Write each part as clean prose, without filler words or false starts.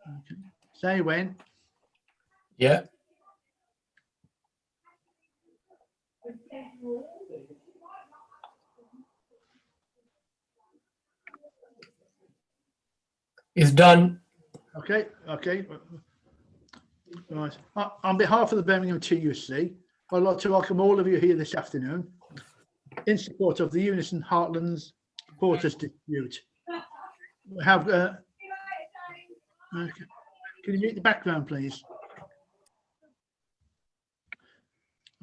Okay. Say when. Yeah. It's done. Okay, okay. Right. On behalf of the Birmingham TUC, I'd like to welcome all of you here this afternoon in support of the Unison Heartlands Porters dispute. We have, okay. Can you mute the background, please?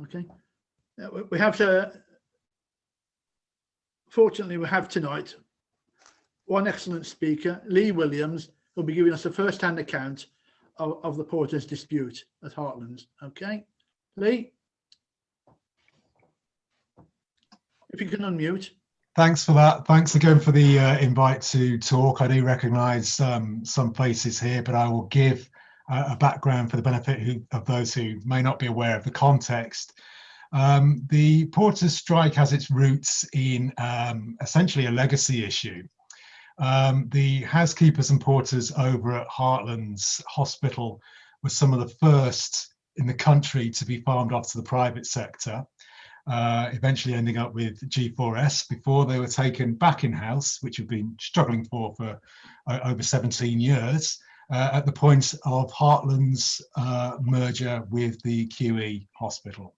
Okay. We have fortunately, we have tonight one excellent speaker, Lee Williams, who'll be giving us a first-hand account of the Porters dispute at Heartlands. Okay, Lee, if you can unmute. Thanks for that. Thanks again for the invite to talk. I do recognise some faces here, but I will give a background for the benefit of those who may not be aware of the context. The Porters strike has its roots in essentially a legacy issue. The housekeepers and porters over at Heartlands Hospital were some of the first in the country to be farmed off to the private sector, eventually ending up with G4S before they were taken back in-house, which we've been struggling for over 17 years, at the point of Heartlands' merger with the QE hospital.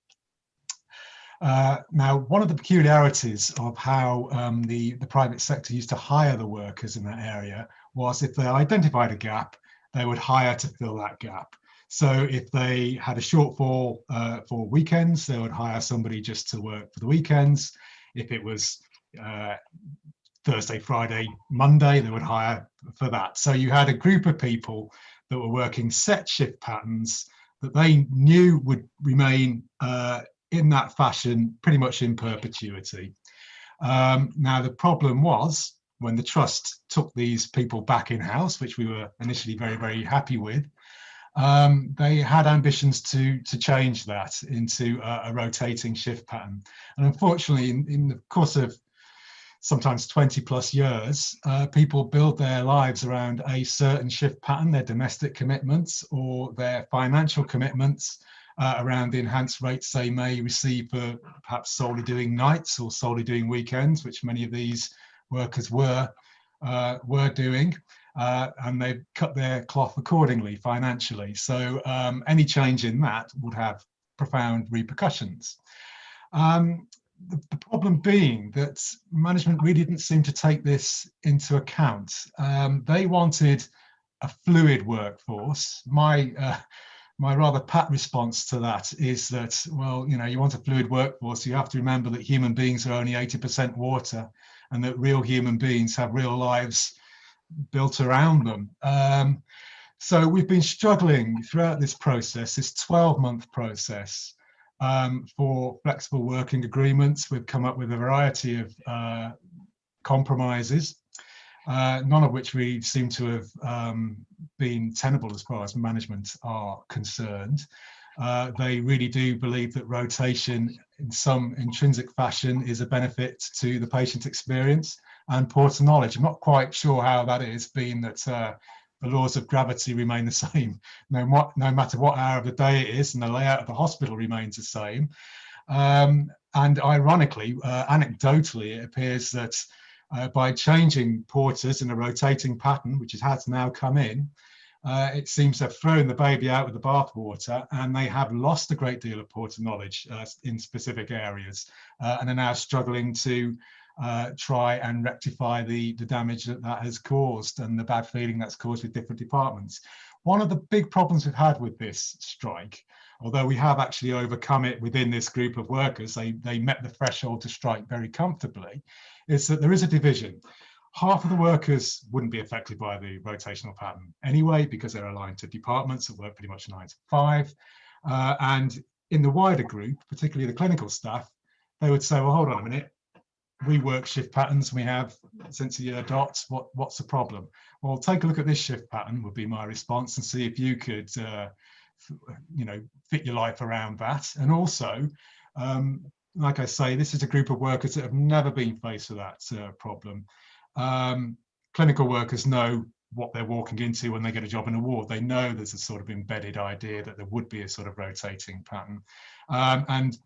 Now, one of the peculiarities of how the private sector used to hire the workers in that area was if they identified a gap, they would hire to fill that gap. So if they had a shortfall for weekends, they would hire somebody just to work for the weekends. If it was Thursday, Friday, Monday, they would hire for that. So you had a group of people that were working set shift patterns that they knew would remain in that fashion pretty much in perpetuity. Now the problem was when the trust took these people back in-house, which we were initially very, very happy with, they had ambitions to change that into a rotating shift pattern. And unfortunately, in the course of sometimes 20 plus years, people build their lives around a certain shift pattern, their domestic commitments or their financial commitments, around the enhanced rates they may receive for perhaps solely doing nights or solely doing weekends, which many of these workers were doing, and they've cut their cloth accordingly financially. So any change in that would have profound repercussions. The problem being that management really didn't seem to take this into account. They wanted a fluid workforce. My rather pat response to that is that, well, you know, you want a fluid workforce, you have to remember that human beings are only 80% water and that real human beings have real lives built around them. So we've been struggling throughout this process, this 12-month process, for flexible working agreements. We've come up with a variety of compromises, none of which we seem to have been tenable as far as management are concerned. They really do believe that rotation in some intrinsic fashion is a benefit to the patient experience and porter knowledge. I'm not quite sure how that is, being that the laws of gravity remain the same, no matter what hour of the day it is, and the layout of the hospital remains the same. And ironically, anecdotally, it appears that by changing porters in a rotating pattern, which has now come in, it seems to have thrown the baby out with the bathwater, and they have lost a great deal of porter knowledge in specific areas, and are now struggling to try and rectify the damage that has caused and the bad feeling that's caused with different departments. One of the big problems we've had with this strike, although we have actually overcome it within this group of workers, they met the threshold to strike very comfortably, is that there is a division. Half of the workers wouldn't be affected by the rotational pattern anyway, because they're aligned to departments that work pretty much 9 to 5. And in the wider group, particularly the clinical staff, they would say, well, hold on a minute, we work shift patterns, we have since the year dot, what's the problem? Well, take a look at this shift pattern would be my response, and see if you could you know, fit your life around that. And also, like I say, this is a group of workers that have never been faced with that problem. Clinical workers know what they're walking into when they get a job in a ward. They know there's a sort of embedded idea that there would be a sort of rotating pattern. And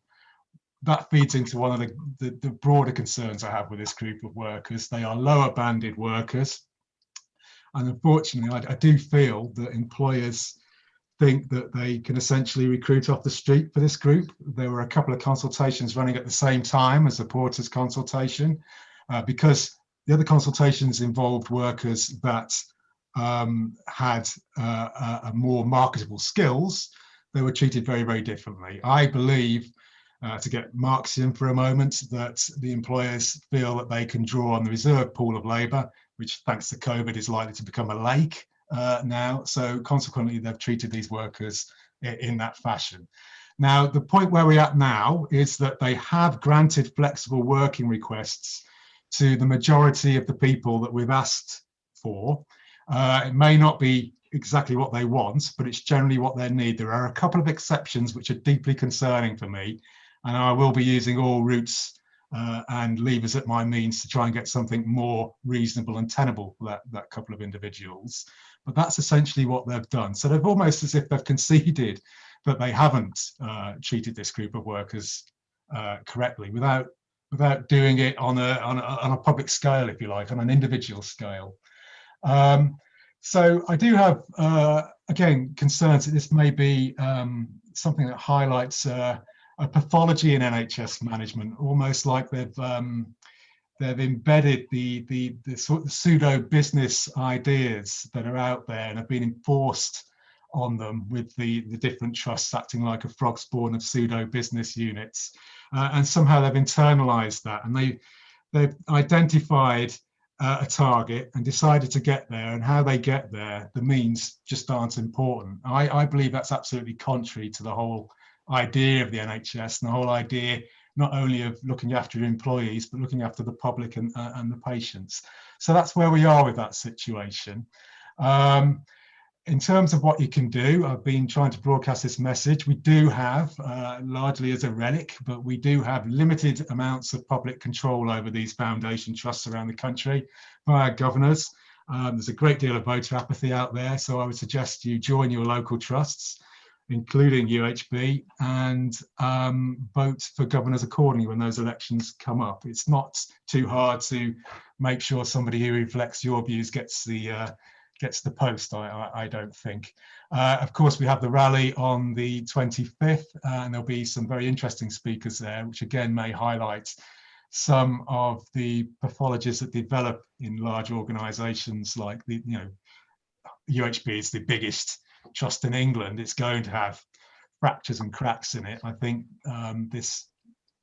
that feeds into one of the broader concerns I have with this group of workers. They are lower banded workers. And unfortunately, I do feel that employers think that they can essentially recruit off the street for this group. There were a couple of consultations running at the same time as the Porters consultation, because the other consultations involved workers that had more marketable skills. They were treated very, very differently. I believe, to get Marxian for a moment, that the employers feel that they can draw on the reserve pool of labour, which thanks to COVID is likely to become a lake now. So consequently, they've treated these workers in that fashion. Now, the point where we're at now is that they have granted flexible working requests to the majority of the people that we've asked for. It may not be exactly what they want, but it's generally what they need. There are a couple of exceptions which are deeply concerning for me, and I will be using all routes and levers at my means to try and get something more reasonable and tenable for that couple of individuals. But that's essentially what they've done. So they've almost as if they've conceded that they haven't treated this group of workers correctly without doing it on a public scale, if you like, on an individual scale. So I do have, again, concerns that this may be something that highlights a pathology in NHS management, almost like they've embedded the sort of pseudo business ideas that are out there and have been enforced on them with the different trusts acting like a frog spawn of pseudo business units, and somehow they've internalized that, and they've identified a target and decided to get there, and how they get there, the means just aren't important. I believe that's absolutely contrary to the whole idea of the NHS and the whole idea not only of looking after your employees, but looking after the public and the patients. So that's where we are with that situation. In terms of what you can do, I've been trying to broadcast this message. We do have, largely as a relic, but we do have limited amounts of public control over these foundation trusts around the country via governors. There's a great deal of voter apathy out there, so I would suggest you join your local trusts, including UHB, and vote for governors accordingly when those elections come up. It's not too hard to make sure somebody who reflects your views gets the post, I don't think. Of course, we have the rally on the 25th, and there'll be some very interesting speakers there, which again may highlight some of the pathologies that develop in large organisations like UHB is the biggest trust in England. It's going to have fractures and cracks in it. I think this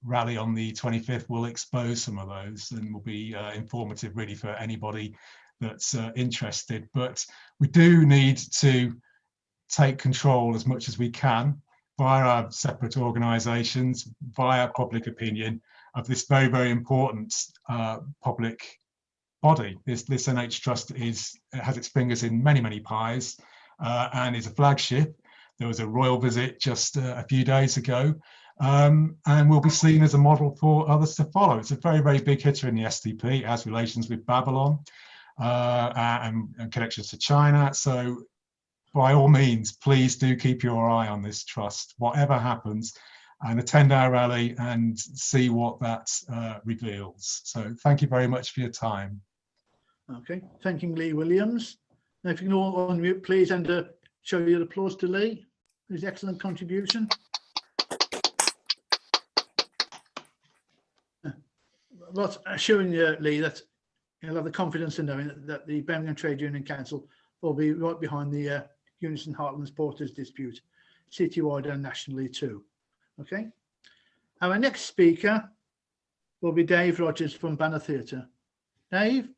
rally on the 25th will expose some of those and will be informative really for anybody that's interested. But we do need to take control as much as we can via our separate organisations, via public opinion, of this very, very important public body. This NH Trust has its fingers in many, many pies, and is a flagship. There was a royal visit just a few days ago, and will be seen as a model for others to follow. It's a very, very big hitter in the SDP. It has relations with Babylon and connections to China. So by all means, please do keep your eye on this trust, whatever happens, and attend our rally and see what that reveals. So thank you very much for your time. Okay, thanking Lee Williams. Now, if you can all unmute, please, and show your applause to Lee, his excellent contribution. What's assuring you, Lee, that you'll have the confidence in knowing that the Birmingham Trade Union Council will be right behind the Unison Heartlands Porters dispute, citywide and nationally too. Okay. Our next speaker will be Dave Rogers from Banner Theatre. Dave?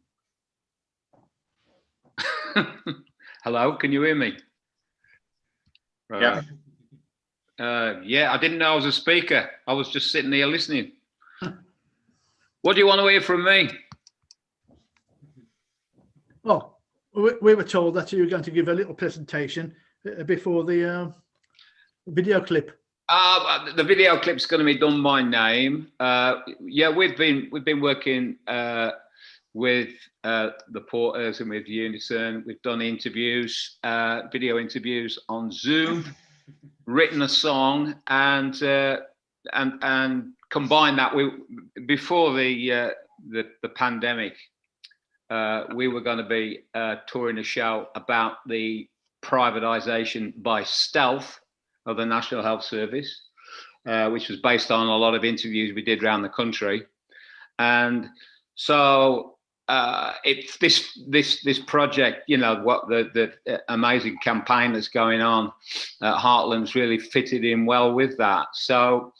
Hello, can you hear me? Yeah. Yeah, I didn't know I was a speaker. I was just sitting here listening. What do you want to hear from me? Well, we were told that you were going to give a little presentation before the video clip. The video clip's going to be done my name. Yeah, we've been working with the porters and with Unison. We've done interviews, video interviews on Zoom, written a song, and combined that before the pandemic. We were going to be touring a show about the privatisation by stealth of the National Health Service, which was based on a lot of interviews we did around the country. And so it's this project, you know, what the amazing campaign that's going on at Heartlands really fitted in well with that. So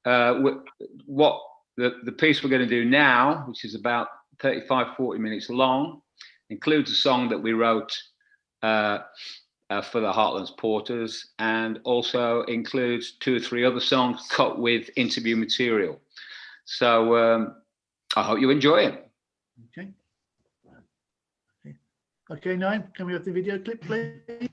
what the piece we're going to do now, which is about 35-40 minutes long, includes a song that we wrote for the Heartlands Porters, and also includes 2 or 3 other songs cut with interview material. So I hope you enjoy it. Okay. Okay, Naim, can we have the video clip, please?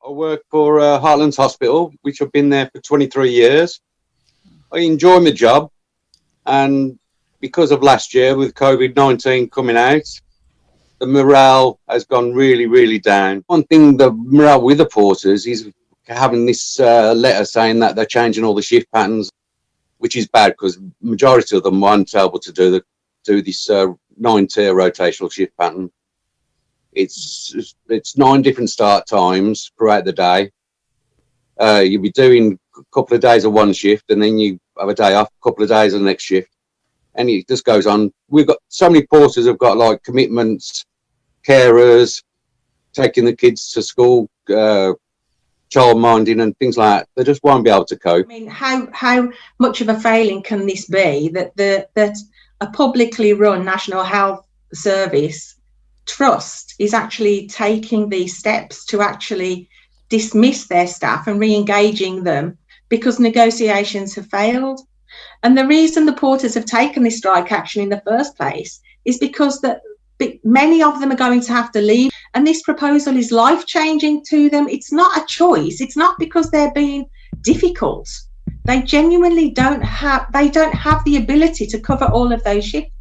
I work for Heartlands Hospital, which I've been there for 23 years. I enjoy my job, and because of last year with COVID-19 coming out, the morale has gone really, really down. One thing, the morale with the porters is having this letter saying that they're changing all the shift patterns, which is bad because majority of them weren't able to do this 9-tier rotational shift pattern. It's 9 different start times throughout the day. You'll be doing a couple of days of one shift, and then you have a day off, a couple of days of the next shift, and it just goes on. We've got so many porters have got like commitments, carers, taking the kids to school, childminding and things like that. They just won't be able to cope. I mean, how much of a failing can this be that a publicly run National Health Service trust is actually taking these steps to actually dismiss their staff and re-engaging them because negotiations have failed? And the reason the porters have taken this strike action in the first place is because many of them are going to have to leave, and this proposal is life-changing to them. It's not a choice. It's not because they're being difficult. They genuinely don't have the ability to cover all of those shifts.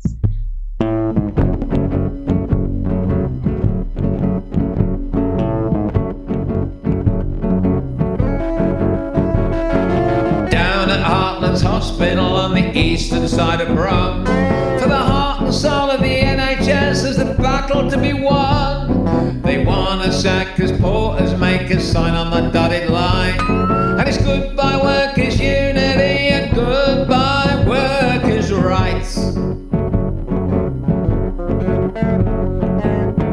Hospital on the eastern side of Brum. For the heart and soul of the NHS there's the battle to be won. They want us act as porters, make us sign on the dotted line. And it's goodbye workers' unity and goodbye workers' rights.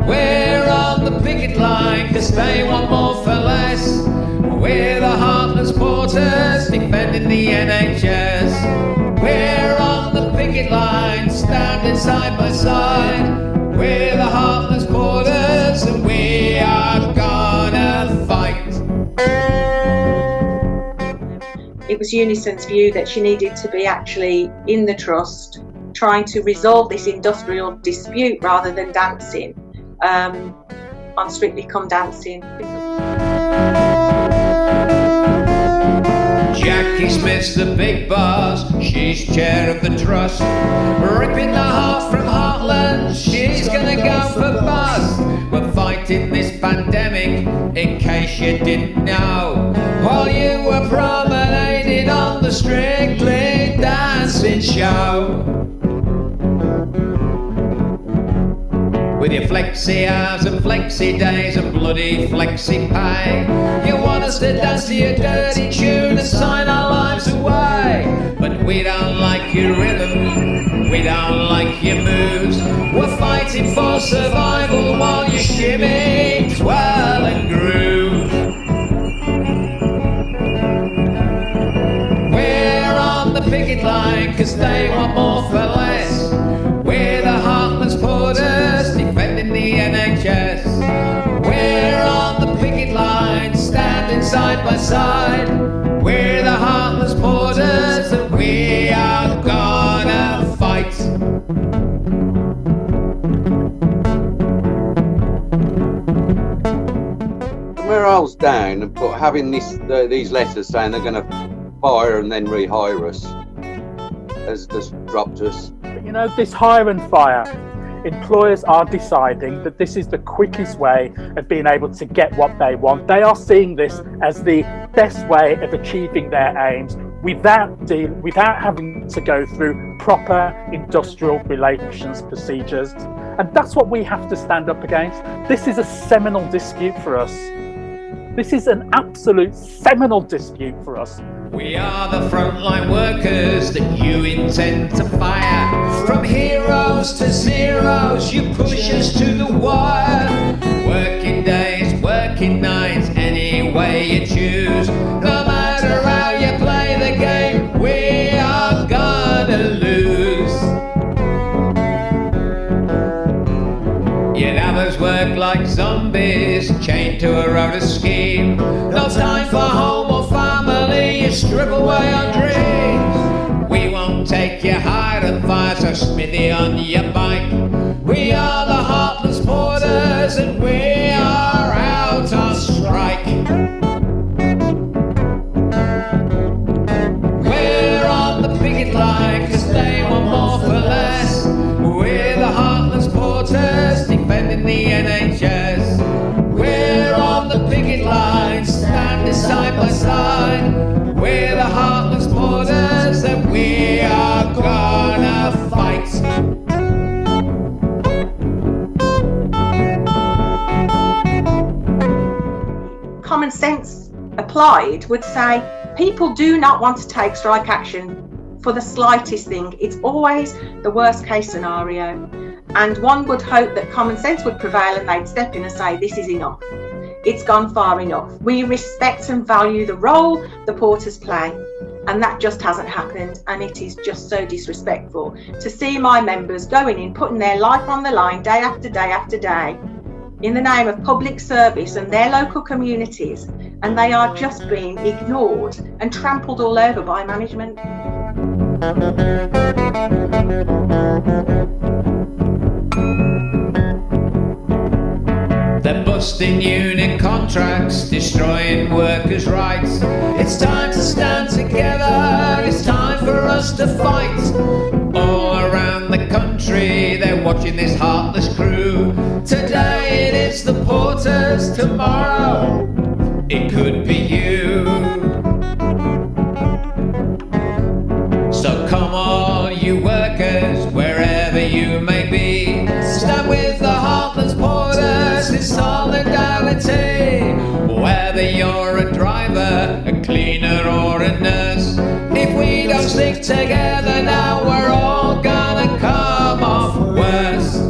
We're on the picket line 'cause they want more for less. We're the Heartlands Porters defending the NHS. We're on the picket line, standing side by side. We're the Heartlands Porters and we are gonna fight. It was Unison's view that she needed to be actually in the trust, trying to resolve this industrial dispute rather than dancing on Strictly Come Dancing. Jackie Smith's the big boss, she's chair of the trust. Ripping the heart from Heartlands, she's gonna go for bust. We're fighting this pandemic, in case you didn't know, while you were promenading on the Strictly Dancing show. With your flexi hours and flexi days and bloody flexi pay, you want us to dance to your dirty tune and sign our lives away. But we don't like your rhythm, we don't like your moves. We're fighting for survival while you shimmy, twirl and groove. We're on the picket line 'cause they want more for less. We're the Heartlands Porters defending the NHS. We're on the picket line, standing side by side. We're the Heartlands Porters and we are gonna fight. down, but having these letters saying they're going to fire and then rehire us has just dropped us. But you know, this hire and fire, employers are deciding that this is the quickest way of being able to get what they want. They are seeing this as the best way of achieving their aims without having to go through proper industrial relations procedures. And that's what we have to stand up against. This is a seminal dispute for us. This is an absolute seminal dispute for us. We are the frontline workers that you intend to fire. From heroes to zeros, you push us to the wire. Working days, working nights, any way you choose. No matter how you play the game, we are gonna lose. Yet others work like zombies, chained to a rota scheme. No time for home or family, you strip away our dreams. We won't take your hide and fire, so smithy on your bike. We are the Heartlands porters and we are out on strike. We're on the picket line, cause they want more for less. We're the Heartlands porters, defending the NHS. We're on the picket line, standing side by side. We're the Heartlands porters and we are gonna fight. Common sense applied would say people do not want to take strike action for the slightest thing. It's always the worst case scenario. And one would hope that common sense would prevail and they'd step in and say, this is enough. It's gone far enough. We respect and value the role the porters play. And that just hasn't happened. And it is just so disrespectful to see my members going in, putting their life on the line day after day after day in the name of public service and their local communities. And they are just being ignored and trampled all over by management. They're busting union contracts, destroying workers' rights. It's time to stand together, it's time for us to fight. All around the country, they're watching this heartless crew. Today it is the porters, tomorrow it could be you. So come on, you workers, wherever you may be, stand with the Heartlands porters in solidarity. Whether you're a driver, a cleaner or a nurse, if we don't stick together now, we're all gonna come off worse.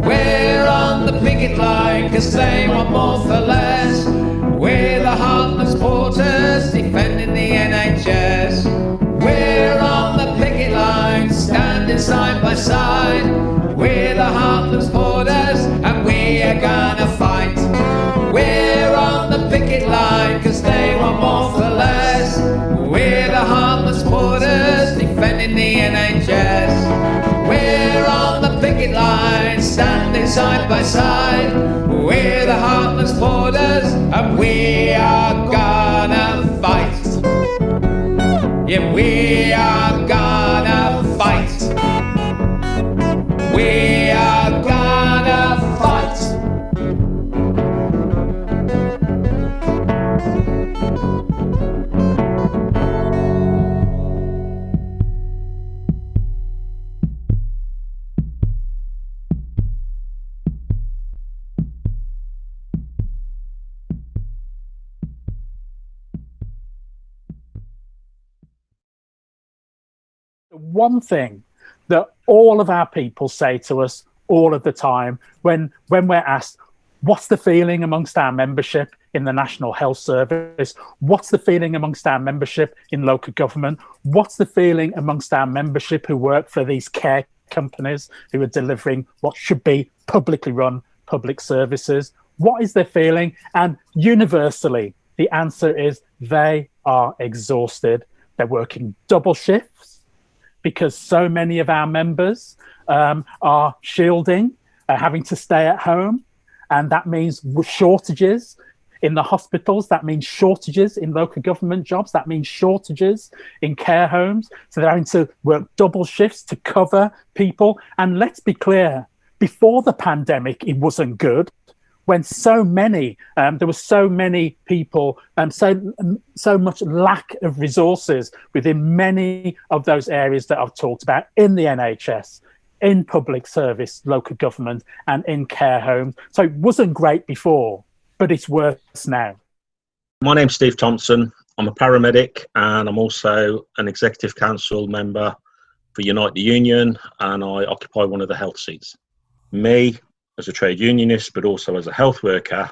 We're on the picket line, cause they want more for less. We're the Heartlands porters, defending the NHS. We're on the picket line, standing side by side. We're the Heartlands porters, and we are gonna fight. We're on the picket line, cause they want more for less. We're the Heartlands porters, defending the NHS. We're on the picket line, standing side by side. We're the Heartlands porters, and we are gonna fight. Yeah, we are gonna fight. We are gonna fight. One thing that all of our people say to us all of the time when we're asked, what's the feeling amongst our membership in the National Health Service? What's the feeling amongst our membership in local government? What's the feeling amongst our membership who work for these care companies who are delivering what should be publicly run public services? What is their feeling? And universally, the answer is they are exhausted. They're working double shifts because so many of our members are shielding, having to stay at home. And that means shortages in the hospitals, that means shortages in local government jobs, that means shortages in care homes. So they're having to work double shifts to cover people. And let's be clear, before the pandemic, it wasn't good. When so many, there were so many people, so much lack of resources within many of those areas that I've talked about in the NHS, in public service, local government, and in care homes. So it wasn't great before, but it's worse now. My name's Steve Thompson. I'm a paramedic and I'm also an executive council member for Unite the Union, and I occupy one of the health seats. Me, as a trade unionist, but also as a health worker,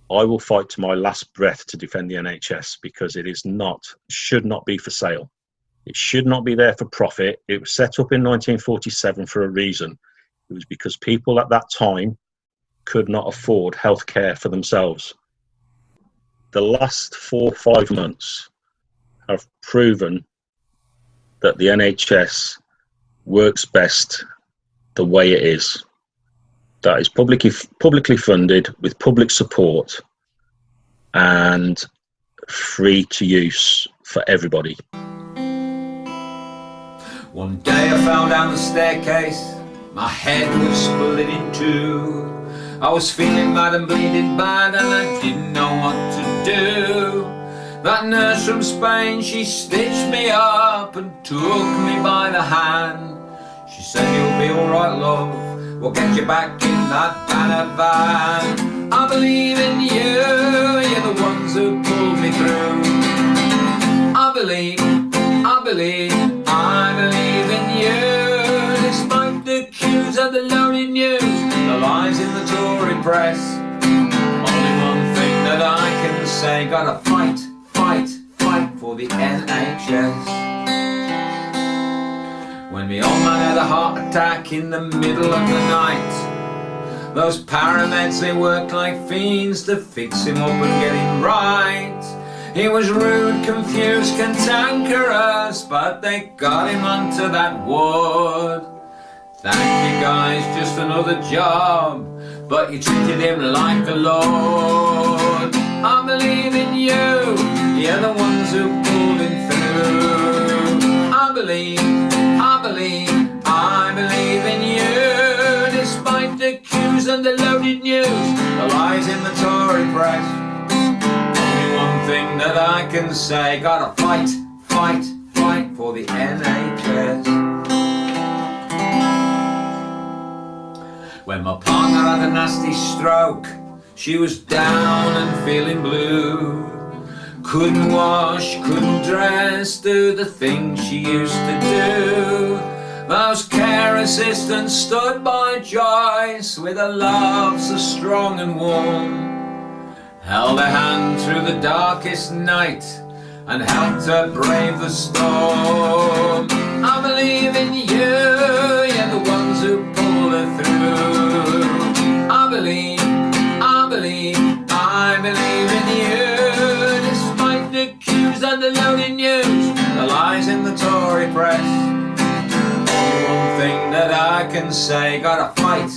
I will fight to my last breath to defend the NHS, because it is not, should not be for sale. It should not be there for profit. It was set up in 1947 for a reason. It was because people at that time could not afford healthcare for themselves. The last 4 or 5 months have proven that the NHS works best the way it is. That is publicly funded, with public support and free to use for everybody. One day I fell down the staircase, my head was split in two. I was feeling mad and bleeding bad and I didn't know what to do. That nurse from Spain, she stitched me up and took me by the hand. She said, "You'll be alright, love, we'll get you back in that banner van. I believe in you, you're the ones who pulled me through. I believe in you. Despite the cues of the loaded news, the lies in the Tory press, only one thing that I can say, gotta fight for the NHS. When me old man had a heart attack in the middle of the night, those paramedics, they worked like fiends to fix him up and get him right. He was rude, confused, cantankerous, but they got him onto that ward. Thank you guys, just another job, but you treated him like a lord. I believe in you, you're the ones who pulled him through. I believe in you. Despite the cues and the loaded news, the lies in the Tory press, only one thing that I can say, gotta fight for the NHS. When my partner had a nasty stroke, she was down and feeling blue. Couldn't wash, couldn't dress, do the things she used to do. Those care assistants stood by Joyce with a love so strong and warm, held her hand through the darkest night and helped her brave the storm. I believe in you, you're the ones who pulled her through. I believe in you. Despite the cues and the loaded news, the lies in the Tory press, only one thing that I can say, gotta fight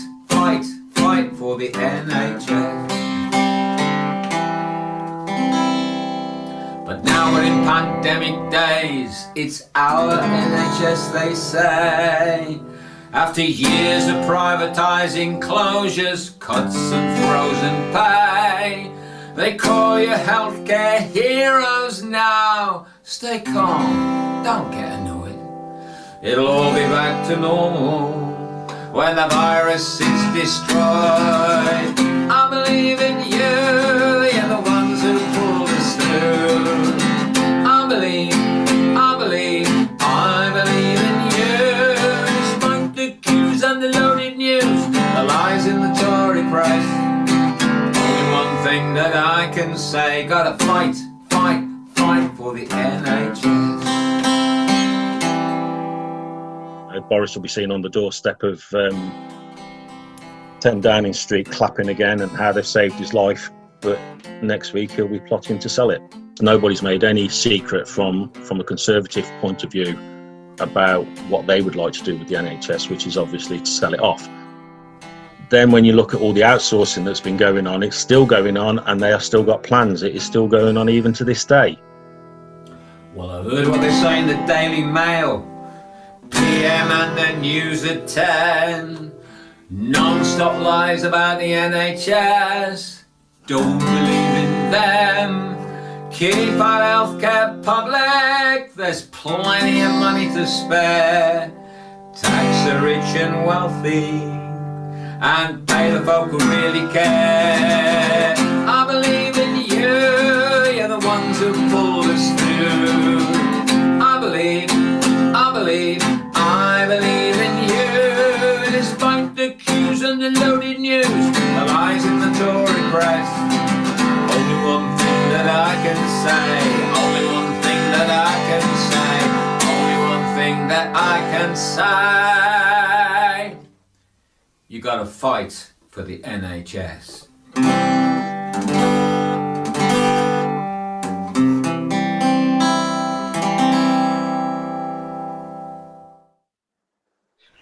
for the NHS. But now we're in pandemic days, it's our NHS they say. After years of privatising, closures, cuts and frozen pay, they call you healthcare heroes now. Stay calm, don't get annoyed, it'll all be back to normal when the virus is destroyed. I believe in you, you're the ones who pulled us through. I believe in you. Despite the cues and the loaded news, the lies in the Tory press, only one thing that I can say, gotta fight for the NHS. Boris will be seen on the doorstep of 10 Downing Street clapping again and how they've saved his life, but next week he'll be plotting to sell it. Nobody's made any secret from a Conservative point of view about what they would like to do with the NHS, which is obviously to sell it off. then when you look at all the outsourcing that's been going on, it's still going on, and they have still got plans. It is still going on even to this day. Well, I heard what they say in the Daily Mail, PM and the news at 10. Non-stop lies about the NHS. Don't believe in them. Keep our healthcare public. There's plenty of money to spare. Tax the rich and wealthy and pay the folk who really care. I believe in you. You're the ones who pulled us through. I believe in you. Despite the cues and the loaded news, the lies in the Tory press. Only one thing that I can say. Only one thing that I can say. Only one thing that I can say. You gotta fight for the NHS.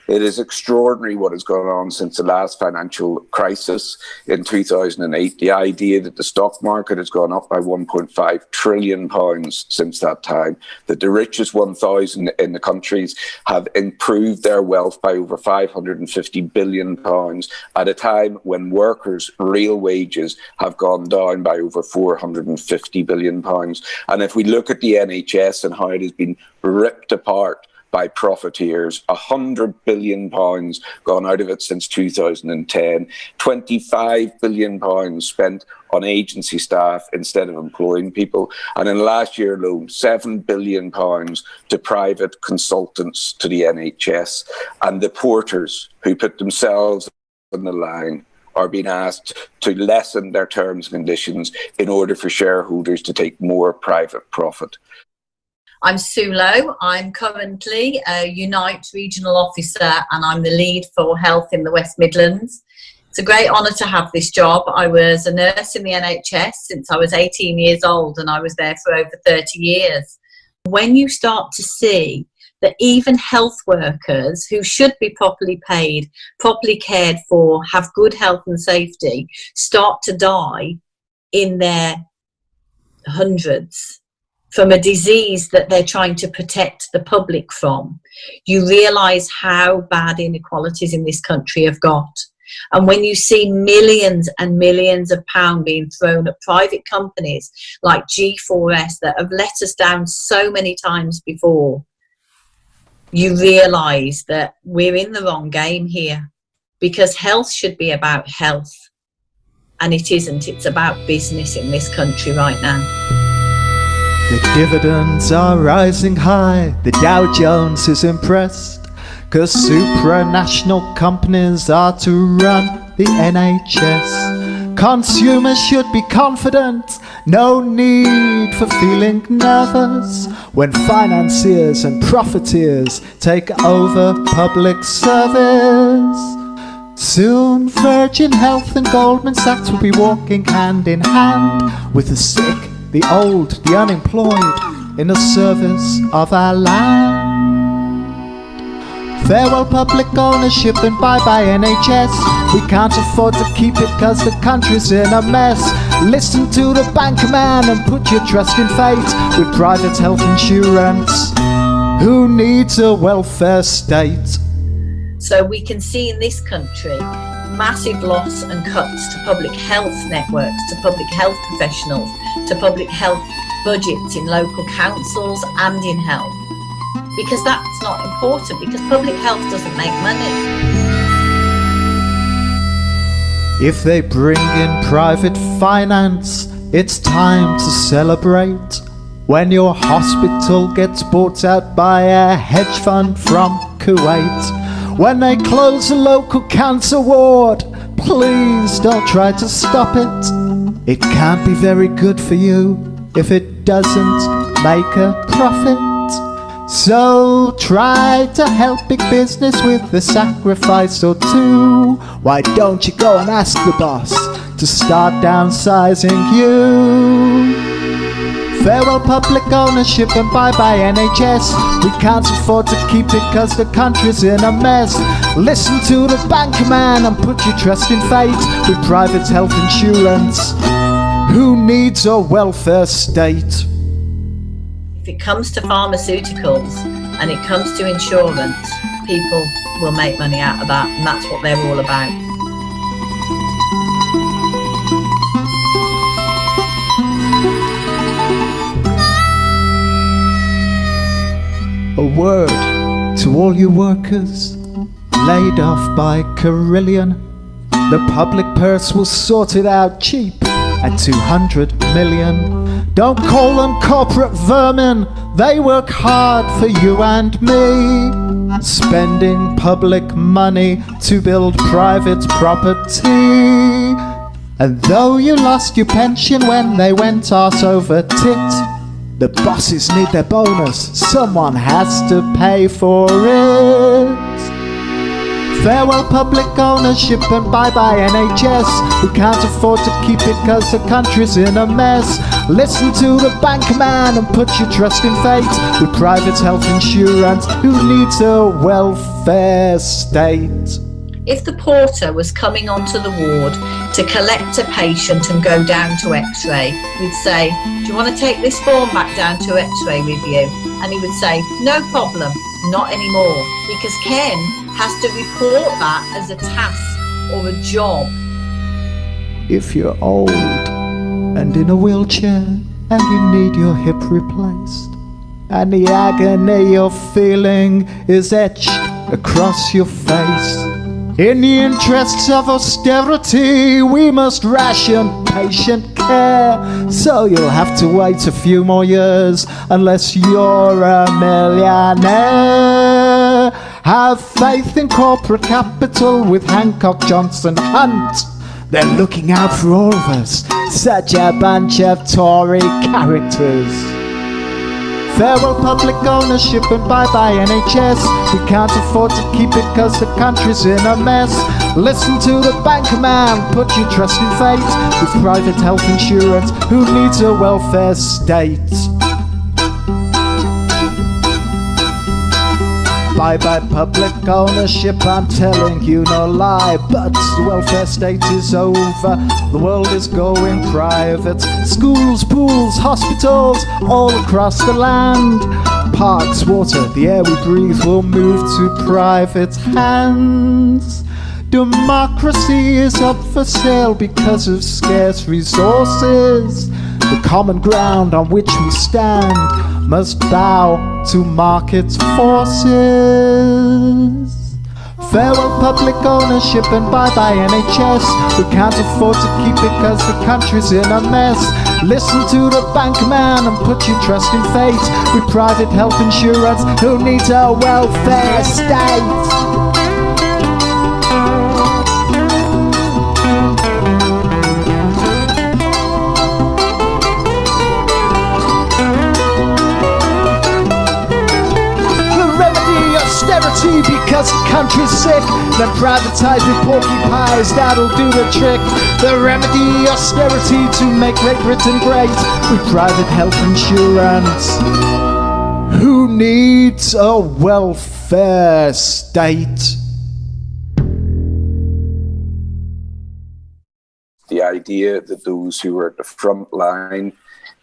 It is extraordinary what has gone on since the last financial crisis in 2008. The idea that the stock market has gone up by £1.5 trillion since that time, that the richest 1,000 in the countries have improved their wealth by over £550 billion at a time when workers' real wages have gone down by over £450 billion. And if we look at the NHS and how it has been ripped apart by profiteers, £100 billion gone out of it since 2010, £25 billion spent on agency staff instead of employing people, and in last year alone, £7 billion to private consultants to the NHS, and the porters who put themselves on the line are being asked to lessen their terms and conditions in order for shareholders to take more private profit. I'm Sue Lowe. I'm currently a Unite Regional Officer and I'm the lead for health in the West Midlands. It's a great honour to have this job. I was a nurse in the NHS since I was 18 years old and I was there for over 30 years. When you start to see that even health workers who should be properly paid, properly cared for, have good health and safety, start to die in their hundreds from a disease that they're trying to protect the public from, you realise how bad inequalities in this country have got. And when you see millions and millions of pounds being thrown at private companies like G4S that have let us down so many times before, you realise that we're in the wrong game here, because health should be about health, and it isn't. It's about business in this country right now. The dividends are rising high, the Dow Jones is impressed, 'cause supranational companies are to run the NHS. Consumers should be confident, no need for feeling nervous when financiers and profiteers take over public service. Soon Virgin Health and Goldman Sachs will be walking hand in hand with the sick, the old, the unemployed, in the service of our land. Farewell public ownership and bye-bye NHS. We can't afford to keep it 'cause the country's in a mess. Listen to the banker man and put your trust in fate with private health insurance. Who needs a welfare state? So we can see in this country massive loss and cuts to public health networks, to public health professionals, to public health budgets in local councils and in health. Because that's not important, because public health doesn't make money. If they bring in private finance, it's time to celebrate. When your hospital gets bought out by a hedge fund from Kuwait. When they close a local cancer ward, please don't try to stop it. It can't be very good for you if it doesn't make a profit. So try to help big business with a sacrifice or two. Why don't you go and ask the boss to start downsizing you? Farewell public ownership and bye-bye NHS. We can't afford to keep it 'cause the country's in a mess. Listen to the bank man and put your trust in fate with private health insurance. Who needs a welfare state? If it comes to pharmaceuticals and it comes to insurance, people will make money out of that, and that's what they're all about. A word to all you workers laid off by Carillion. The public purse will sort it out cheap at 200 million. Don't call them corporate vermin, they work hard for you and me, spending public money to build private property. And though you lost your pension when they went arse over tit, the bosses need their bonus, someone has to pay for it. Farewell public ownership and bye-bye NHS. We can't afford to keep it cause the country's in a mess. Listen to the bank man and put your trust in fate with private health insurance. Who needs a welfare state? If the porter was coming onto the ward to collect a patient and go down to x-ray, we'd say, do you want to take this form back down to x-ray with you? And he would say, no problem, not anymore, because Ken has to report that as a task or a job. If you're old and in a wheelchair and you need your hip replaced, and the agony you're feeling is etched across your face, in the interests of austerity, we must ration patient care. So you'll have to wait a few more years unless you're a millionaire. Have faith in corporate capital with Hancock, Johnson, Hunt. They're looking out for all of us. Such a bunch of Tory characters. Farewell public ownership and bye-bye NHS. We can't afford to keep it cause the country's in a mess. Listen to the bank man, put your trust in fate with private health insurance. Who needs a welfare state? Bye-bye public ownership, I'm telling you no lie. But the welfare state is over, the world is going private. Schools, pools, hospitals, all across the land. Parks, water, the air we breathe will move to private hands. Democracy is up for sale because of scarce resources. The common ground on which we stand must bow to market forces. Farewell public ownership and bye-bye NHS. We can't afford to keep it cause the country's in a mess. Listen to the bank man and put your trust in fate with private health insurance. Who needs a welfare state? Because the country's sick, then privatise with porcupines, that'll do the trick. The remedy, austerity to make Great Britain great with private health insurance. Who needs a welfare state? The idea that those who are at the front line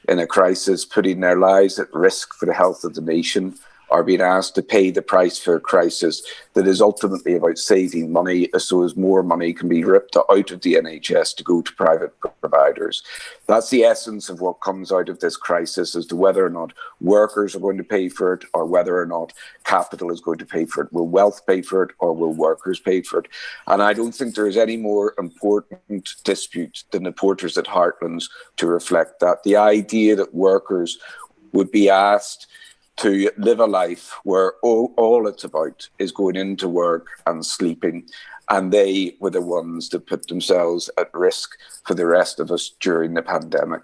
in a crisis, putting their lives at risk for the health of the nation, are being asked to pay the price for a crisis that is ultimately about saving money, so as more money can be ripped out of the NHS to go to private providers. That's the essence of what comes out of this crisis, as to whether or not workers are going to pay for it or whether or not capital is going to pay for it. Will wealth pay for it or will workers pay for it? And I don't think there is any more important dispute than the porters at Heartlands to reflect that. The idea that workers would be asked to live a life where all it's about is going into work and sleeping, and they were the ones that put themselves at risk for the rest of us during the pandemic.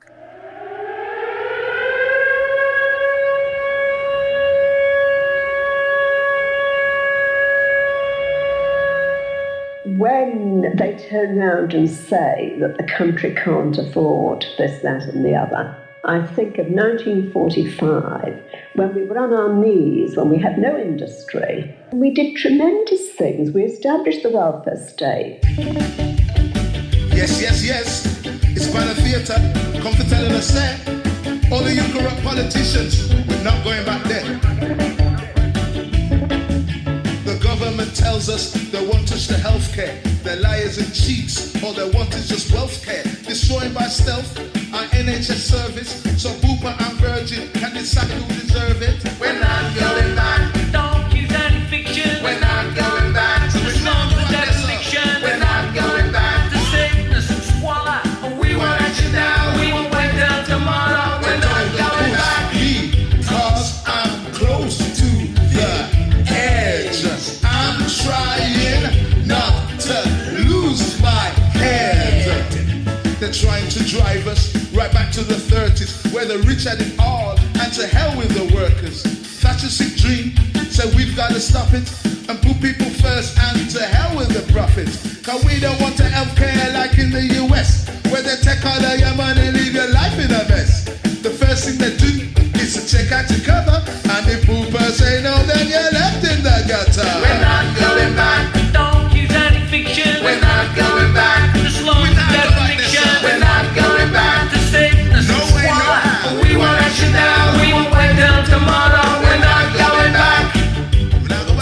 When they turn around and say that the country can't afford this, that and the other, I think of 1945, when we were on our knees, when we had no industry. We did tremendous things. We established the welfare state. Yes, yes, yes. It's by the theatre. Come for telling us that. All of you corrupt politicians, we're not going back there. The government tells us they want us to healthcare. They're liars and cheats. All they want is just wealth care. Destroying by stealth our NHS service. So Bupa and Virgin can decide who deserve it. We're not going back. Don't use any fiction. We're not going back. To respond to dereliction. We're not going back. To sickness and squalor. We want action now. We won't wait till tomorrow. We're not going back. Because I'm close to the edge. I'm trying not to lose my head. They're trying to drive us right back to the 30s, where the rich had it all, and to hell with the workers. Thatcher's sick dream, so we've got to stop it and put people first, and to hell with the profits. Cause we don't want a healthcare like in the US, where they take all of your money and leave your life in a mess. The first thing they do is to check out your cover, and if Bupa say no, then you're left in the gutter. We're not going back. Don't use any fiction. We're not going back. To slow the dereliction. We're not going back. To sickness No and way, no squalor. how. We want action now. We won't wait till tomorrow. We're not going back.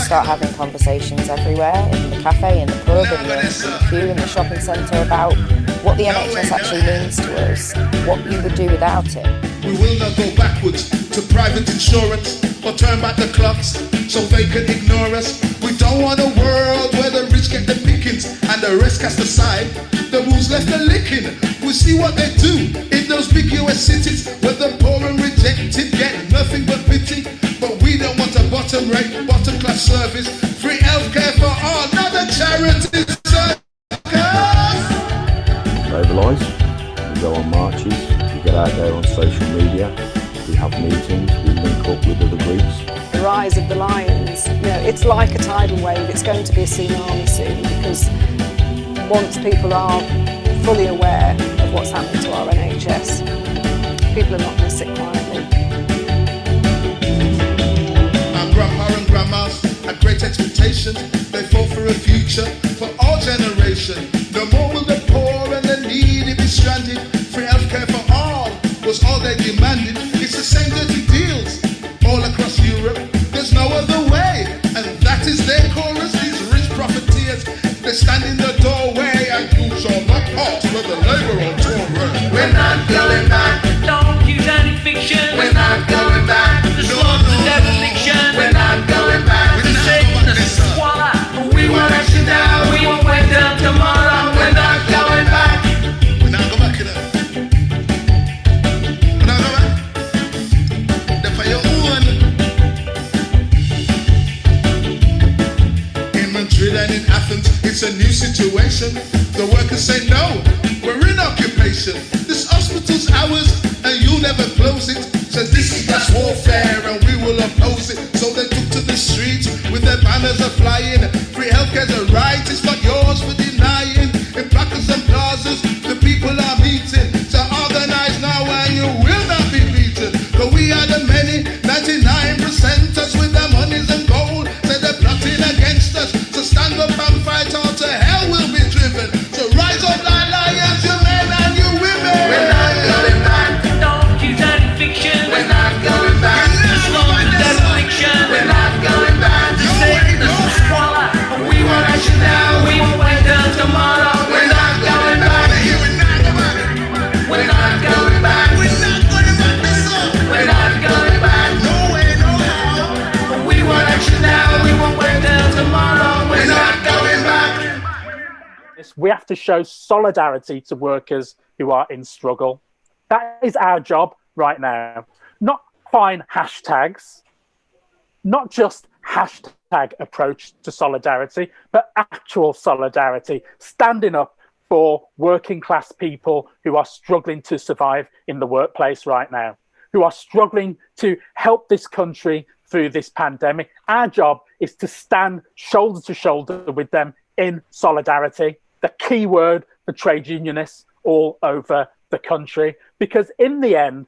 Start having conversations everywhere, in the cafe, in the pub, in the queue, in the shopping centre, about what the NHS actually means to us, what you would do without it. We will not go backwards to private insurance or turn back the clocks so they can ignore us. We don't want a world where the rich get the pickings and the rest cast aside. The rules left the licking. We see what they do in those big US cities where the poor and rejected get nothing but pity. But we don't want a bottom rate, bottom class service. Free healthcare for all, not a charity circus. Mobilise, we go on marches, we get out there on social media, we have meetings, we link up with other groups. The rise of the lions, it's like a tidal wave. It's going to be a tsunami soon, because once people are fully aware of what's happening to our NHS, people are not going to sit quietly. Our grandpa and grandmas had great expectations. They fought for a future for all generations. No more will the poor and the needy be stranded. Free healthcare for all was all they demanded. It's the same dirty deals all across Europe. There's no other way, and that is their chorus. These rich profiteers, they stand in the doorway and you shall not pass with the Labour on tour. We're not going back. Don't use any fiction. We're not going back. To slow the dereliction. We're not going back. To sickness and squalor. We want action now. We won't wait till tomorrow. We're not going back. We're not going back, you know. We're not going back. They're for your own. In Madrid and in Athens, it's a new situation. The workers say no, we're in occupation. This hospital's ours and you'll never close it. So this is class warfare and we will oppose it. So they took to the streets with their banners are flying. Free healthcare's a right, it's not yours for denying. In placards and plazas, the people are meeting. So organize now and you will not be beaten. Cause we are the many, 99%ers with their monies and gold. Say they're plotting against us. So stand up and fight or to hell we'll be driven. So rise up like lions, you men and you women. We're not going back. Don't use any fiction. We're not going back. To slow the dereliction. We're not going back. To sickness and squalor. We want action now. We won't wait till tomorrow. We're not going back. We're not going back. We're not going back. We're not going back. No way, no how. We want action now. We won't wait till tomorrow. We're not going back. We have to show solidarity to workers who are in struggle. That is our job right now. Not fine hashtags, not just hashtag approach to solidarity, but actual solidarity, standing up for working class people who are struggling to survive in the workplace right now, who are struggling to help this country through this pandemic. Our job is to stand shoulder to shoulder with them in solidarity, the key word for trade unionists all over the country, because in the end,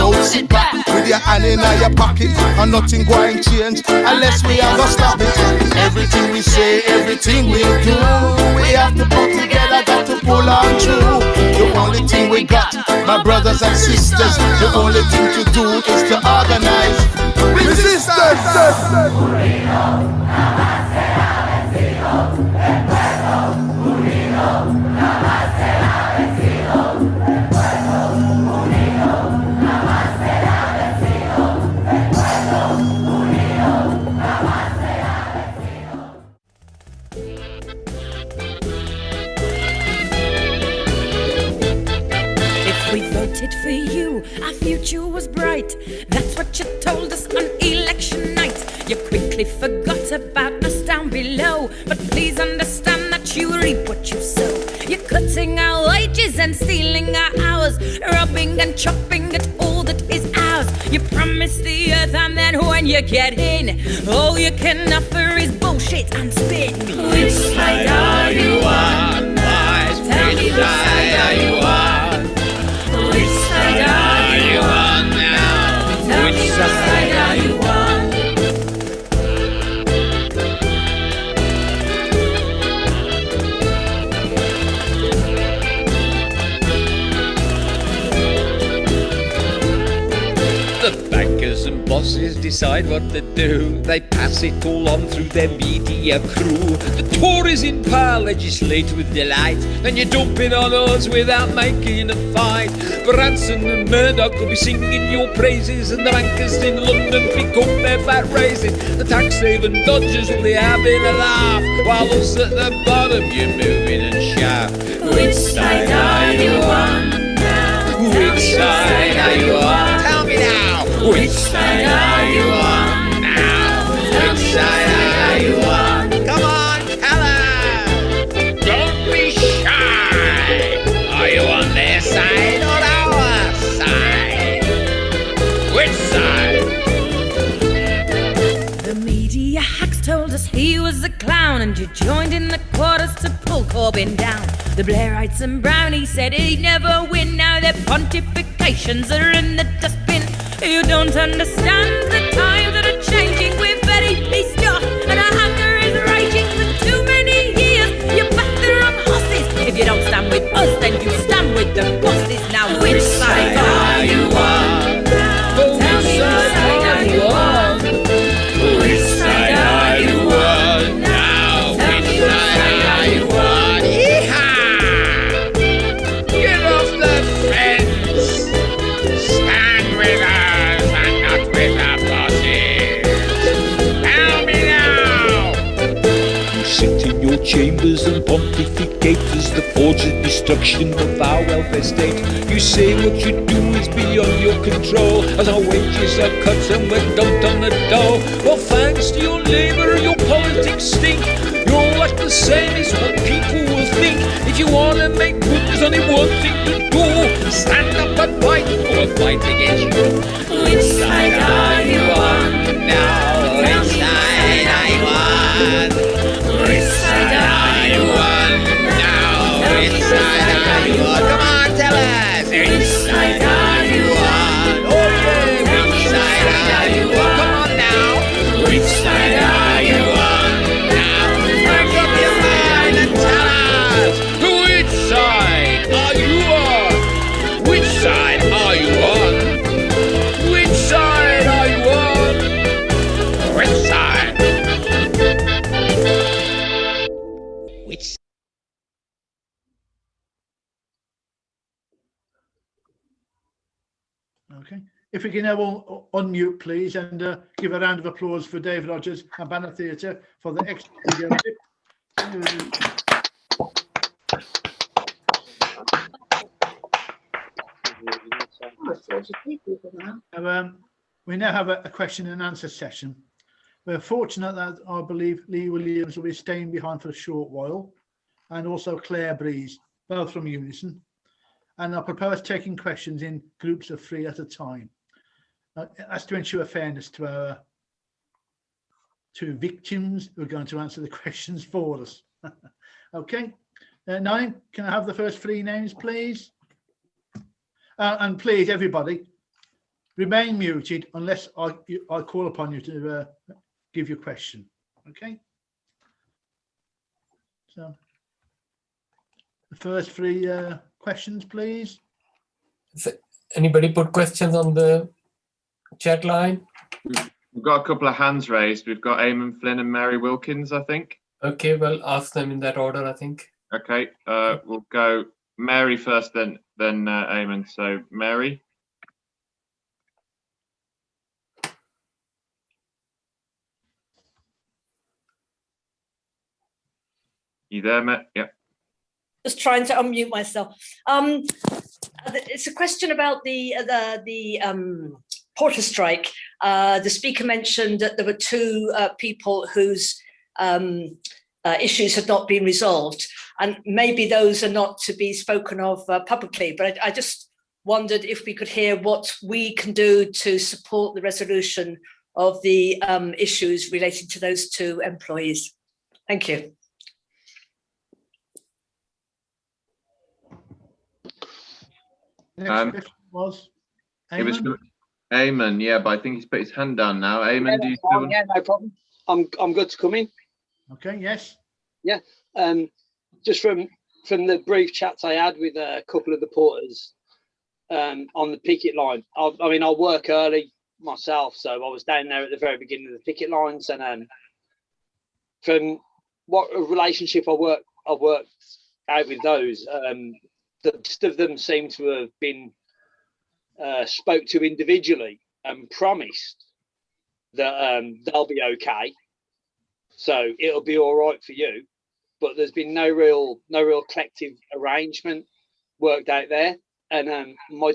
don't sit back with your hand in your pocket and nothing going change unless we are gonna stop it. Everything we say, everything we do, we have to put together, got to pull on through. The only thing we got, my brothers and sisters, the only thing to do is to organize resistance. We voted for you, our future was bright. That's what you told us on election night. You quickly forgot about us down below, but please understand that you reap what you sow. You're cutting our wages and stealing our hours, robbing and chopping at all that is ours. You promised the earth, and then when you get in, all you can offer is bullshit and spin. Which side are you on, boys? Tell me which side are you on? Which side are you on now? Tell me which side are you on? The bankers and bosses decide what to do. They pass it all on through their media crew. The Tories in power legislate with delight, then you dump it on us without making a fight. Branson and Murdoch will be singing your praises, and the bankers in London pick up their VAT raises. The tax haven dodgers will be having a laugh, while us at the bottom you're moving and shout. Which side are you on now? Which side are you on? Tell me now. Which side are you on now? Which side are you on? Come on, tell us. Don't be shy. Are you on their side or our side? Which side? The media hacks told us he was a clown, and you joined in the quarters to pull Corbyn down. The Blairites and Brownie said he'd never win. Now their pontifications are in the dustbin. You don't understand the times that are changing. We're very pissed off, and our anger is raging. For too many years, you backed the wrong horses. If you don't stand with us, then you stand with the bosses. Now which side are you on? Tell me which side are you on? Which side are you on now? Tell me which side are you on? Yeehaw! Get off the fence. Stand with us and not with our bosses. Tell me now. You sit in your chambers and pontificate as the forged destruction of our welfare state. You say what you do is beyond your control, as our wages are cut and we're dumped on the dole. Well, thanks to your labour, your politics stink. You're all like the same is what people will think. If you want to make good, there's only one thing to do. Stand up and fight, or we'll fight against you. Which side are you on now? Which side are you on? Which side are you on now? Which side are you on? Come on, tell us. Which side are you on? Oh yeah, which side are you on? Come on now. Which side are you on now? Make up your mind and tell us. Which side are you on? Which side are you on? Which side are you on? Which side? Which? Okay. If we can have all unmute, please, and give a round of applause for David Rogers and Banner Theatre for the excellent video. We now have a question and answer session. We're fortunate that I believe Lee Williams will be staying behind for a short while, and also Claire Breeze, both from Unison. And I propose taking questions in groups of 3 at a time. That's to ensure fairness to our 2 victims who are going to answer the questions for us. Okay, Naim, can I have the first 3 names, please? And please, everybody, remain muted unless I call upon you to give your question. Okay. So the first three questions, please. Anybody put questions on the chat line? We've got a couple of hands raised. We've got Eamon Flynn and Mary Wilkins, I think. Okay, well, ask them in that order, I think. Okay, we'll go Mary first, then Eamon. So Mary. You there, Matt? Yeah. Just trying to unmute myself. It's a question about the porter strike. The speaker mentioned that there were two people whose issues had not been resolved, and maybe those are not to be spoken of publicly, but I just wondered if we could hear what we can do to support the resolution of the issues relating to those two employees. Thank you. Next question was Eamon. It was Eamon, yeah, but I think he's put his hand down now. Eamon, do you still... Yeah, no problem. I'm good to come in. Okay, yes. Yeah. Just from the brief chats I had with a couple of the porters on the picket line. I mean, I work early myself, so I was down there at the very beginning of the picket lines, and from what a relationship I worked out with those, the rest of them seem to have been spoke to individually and promised that they'll be okay, so it'll be all right for you. But there's been no real collective arrangement worked out there, and my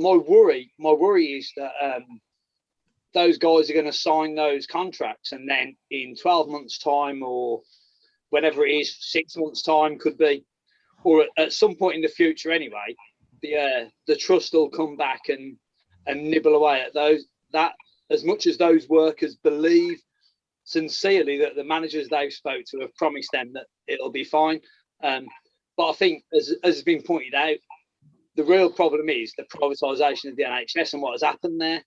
worry is that those guys are going to sign those contracts, and then in 12 months' time, or whenever it is, 6 months' time could be, or at some point in the future anyway, the trust will come back and nibble away at that as much as those workers believe sincerely that the managers they've spoke to have promised them that it'll be fine. But I think, as has been pointed out, the real problem is the privatisation of the NHS and what has happened there.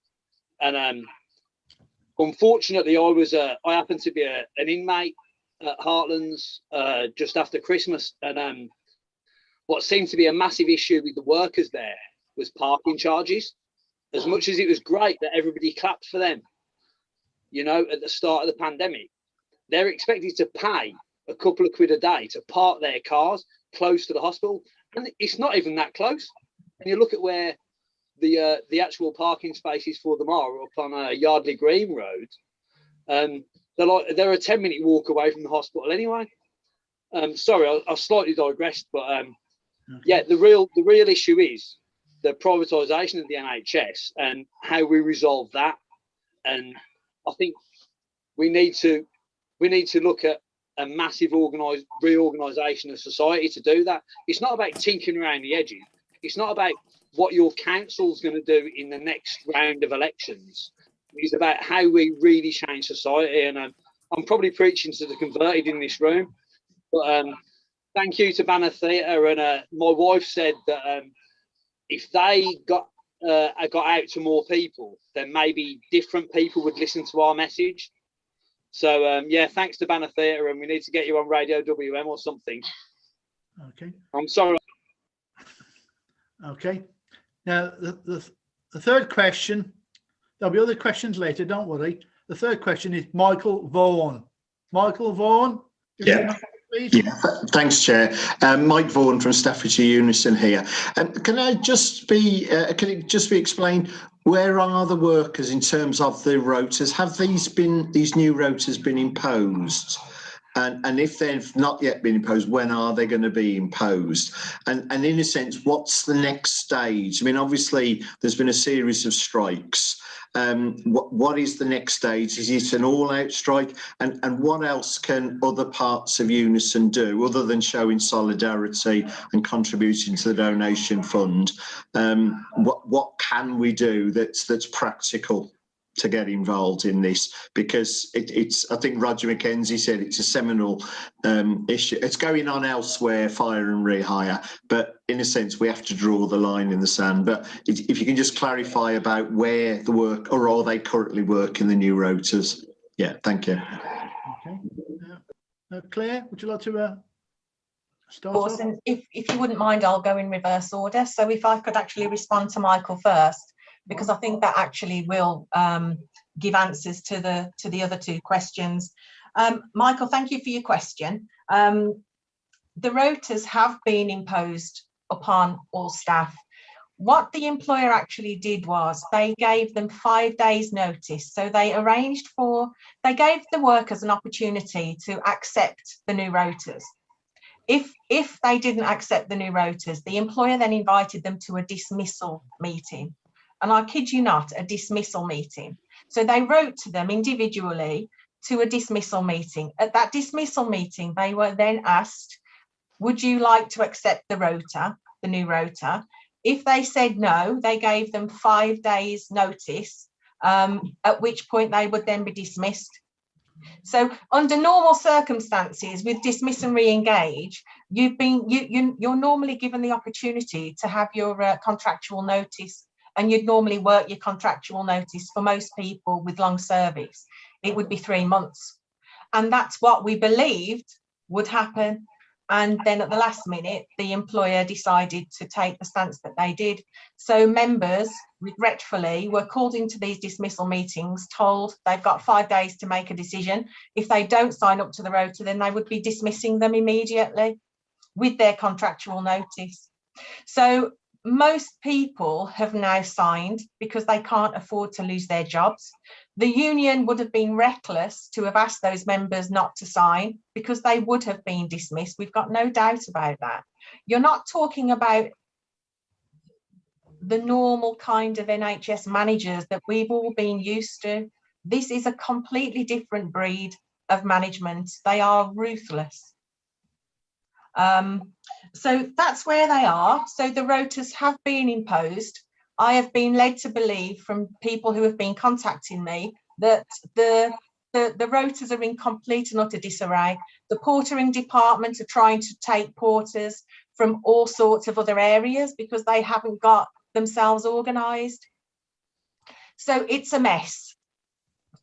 And unfortunately, I happened to be an inmate at Heartlands just after Christmas, and what seemed to be a massive issue with the workers there was parking charges. As much as it was great that everybody clapped for them, you know, at the start of the pandemic, they're expected to pay a couple of quid a day to park their cars close to the hospital, and it's not even that close. And you look at where the actual parking spaces for them are up on Yardley Green Road, they're a 10-minute walk away from the hospital anyway. Sorry, I slightly digressed, but yeah, the real issue is the privatisation of the NHS and how we resolve that. And I think we need to look at a massive reorganisation of society to do that. It's not about tinkering around the edges. It's not about what your council's going to do in the next round of elections. It's about how we really change society. And I'm probably preaching to the converted in this room, but thank you to Banner Theatre. And my wife said that if they got out to more people, then maybe different people would listen to our message. So yeah, thanks to Banner Theatre, and we need to get you on Radio WM or something. Okay. I'm sorry. Okay. Now the third question, there'll be other questions later, don't worry. The third question is Michael Vaughan. Michael Vaughan? Yeah. Thanks, Chair. Mike Vaughan from Staffordshire Unison here. Can it just be explained, where are the workers in terms of the rotas? Have these new rotas been imposed? And if they've not yet been imposed, when are they going to be imposed? And in a sense, what's the next stage? I mean, obviously, there's been a series of strikes. What is the next stage? Is it an all-out strike? And what else can other parts of Unison do, other than showing solidarity and contributing to the donation fund? What can we do that's practical? to get involved in this, because it's, I think Roger McKenzie said it's a seminal issue. It's going on elsewhere, fire and rehire, but in a sense we have to draw the line in the sand. But if you can just clarify about where the work, or are they currently working the new rotas? Yeah, thank you. Okay. Claire, would you like to start Of course, off? and if you wouldn't mind, I'll go in reverse order. So if I could actually respond to Michael first, because I think that actually will give answers to the other two questions. Michael, thank you for your question. The rotas have been imposed upon all staff. What the employer actually did was they gave them 5 days notice. So they gave the workers an opportunity to accept the new rotas. If they didn't accept the new rotas, the employer then invited them to a dismissal meeting. And I kid you not, a dismissal meeting. So they wrote to them individually to a dismissal meeting. At that dismissal meeting, they were then asked, would you like to accept the rota, the new rota? If they said no, they gave them 5 days notice, at which point they would then be dismissed. So under normal circumstances, with dismiss and re-engage, you're normally given the opportunity to have your contractual notice, and you'd normally work your contractual notice. For most people with long service, it would be 3 months. And that's what we believed would happen. And then at the last minute, the employer decided to take the stance that they did. So members, regretfully, were called into these dismissal meetings, told they've got 5 days to make a decision. If they don't sign up to the rota, then they would be dismissing them immediately with their contractual notice. So most people have now signed because they can't afford to lose their jobs. The union would have been reckless to have asked those members not to sign, because they would have been dismissed. We've got no doubt about that. You're not talking about the normal kind of NHS managers that we've all been used to. This is a completely different breed of management. They are ruthless. So that's where they are. So the rotas have been imposed. I have been led to believe from people who have been contacting me that the rotas are in complete and utter disarray. The portering department are trying to take porters from all sorts of other areas because they haven't got themselves organised. So it's a mess.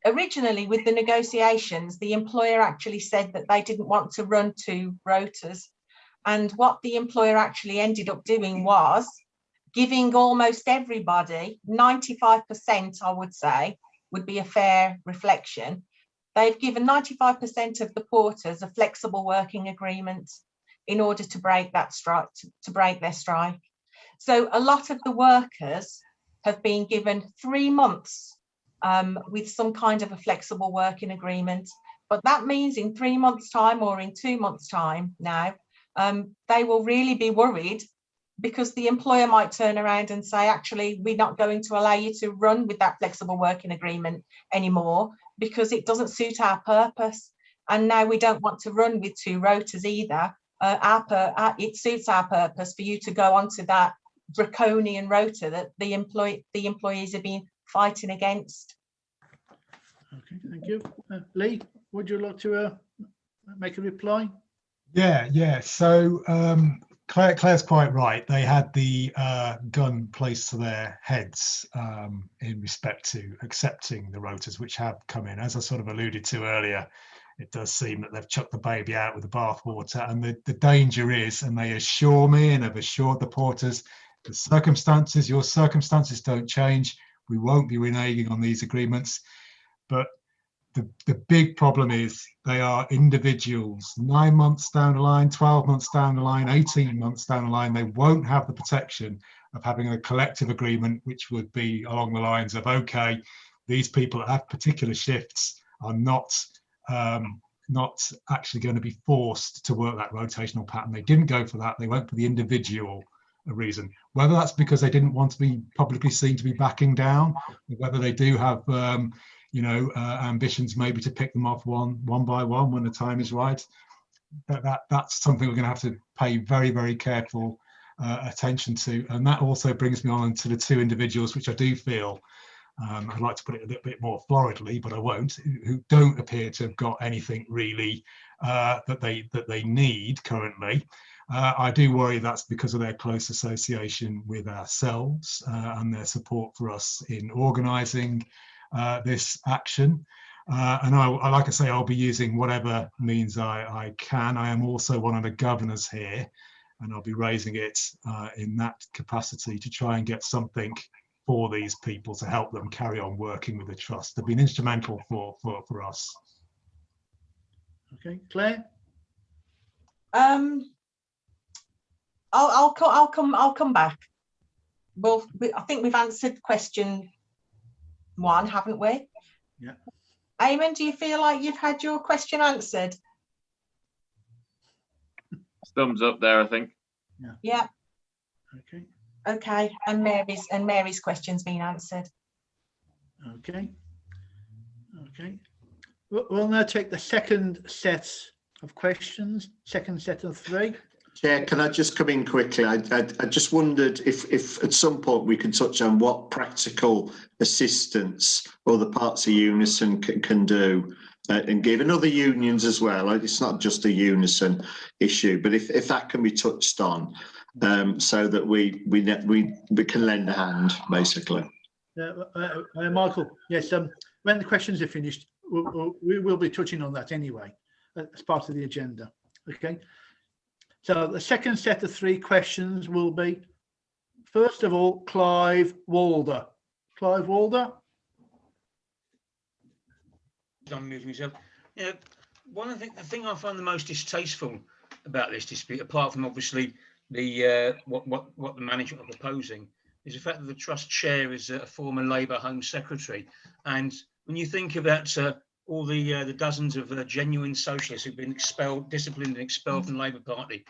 Originally, with the negotiations, the employer actually said that they didn't want to run 2 rotas. And what the employer actually ended up doing was giving almost everybody, 95%, I would say, would be a fair reflection. They've given 95% of the porters a flexible working agreement in order to break that strike, to break their strike. So a lot of the workers have been given 3 months with some kind of a flexible working agreement. But that means in 3 months' time or in 2 months' time now, they will really be worried, because the employer might turn around and say, actually, we're not going to allow you to run with that flexible working agreement anymore because it doesn't suit our purpose. And now we don't want to run with 2 rotas either. It suits our purpose for you to go onto that draconian rota that the employees have been fighting against. Okay, thank you. Lee, would you like to make a reply? Yeah. So Claire's quite right. They had the gun placed to their heads in respect to accepting the rotas which have come in. As I sort of alluded to earlier, it does seem that they've chucked the baby out with the bathwater, and the danger is, and they assure me and have assured the porters, your circumstances don't change. We won't be reneging on these agreements. But the big problem is they are individuals. 9 months down the line, 12 months down the line, 18 months down the line, they won't have the protection of having a collective agreement, which would be along the lines of, okay, these people that have particular shifts are not actually going to be forced to work that rotational pattern. They didn't go for that. They went for the individual reason. Whether that's because they didn't want to be publicly seen to be backing down, or whether they do have ambitions maybe to pick them off one by one when the time is right, that's something we're going to have to pay very, very careful attention to. And that also brings me on to the 2 individuals which I do feel I'd like to put it a little bit more floridly, but I won't, who don't appear to have got anything really that they need currently. I do worry that's because of their close association with ourselves and their support for us in organising this action. And like I say, I'll be using whatever means I can. I am also one of the governors here, and I'll be raising it in that capacity to try and get something for these people to help them carry on working with the trust. They've been instrumental for us. Okay, Claire. I'll come back. Well, I think we've answered question 1, haven't we? Yeah. Eamon, do you feel like you've had your question answered? Thumbs up there, I think. Yeah. Yeah. Okay. Okay, and Mary's question's been answered. Okay. Okay. We'll now take the second set of questions, second set of 3. Chair, can I just come in quickly? I just wondered if at some point we could touch on what practical assistance other parts of Unison can do and give, and other unions as well. It's not just a Unison issue, but if that can be touched on, so that we can lend a hand, basically. Michael, yes. When the questions are finished, we will be touching on that anyway as part of the agenda. Okay. So the second set of 3 questions will be, first of all, Clive Walder. Clive Walder. I'm moving myself. Yeah, one of the thing I find the most distasteful about this dispute, apart from obviously the what the management are proposing, is the fact that the trust chair is a former Labour Home Secretary, and when you think about all the dozens of genuine socialists who've been expelled, disciplined and expelled from the Labour Party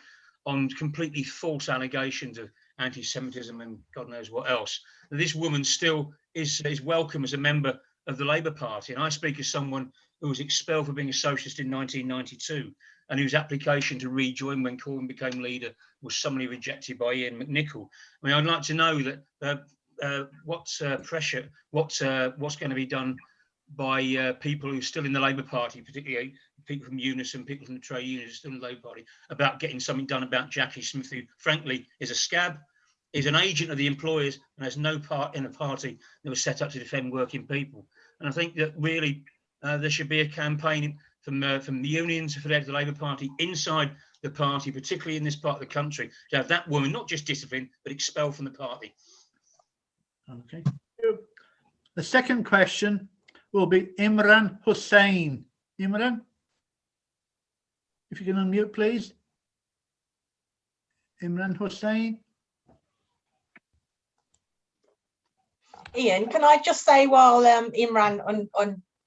on completely false allegations of anti-Semitism and God knows what else, this woman still is welcome as a member of the Labour Party. And I speak as someone who was expelled for being a socialist in 1992 and whose application to rejoin when Corbyn became leader was summarily rejected by Ian McNichol. I mean, I'd like to know that what's going to be done by people who are still in the Labour Party, particularly people from Unison, people from the trade unions still in the Labour Party, about getting something done about Jackie Smith, who frankly is a scab, is an agent of the employers and has no part in a party that was set up to defend working people. And I think that really there should be a campaign from the unions affiliated to the Labour Party inside the party, particularly in this part of the country, to have that woman not just disciplined, but expelled from the party. Okay. The second question will be Imran Hussain. Imran, if you can unmute, please. Imran Hussain. Ian, can I just say while Imran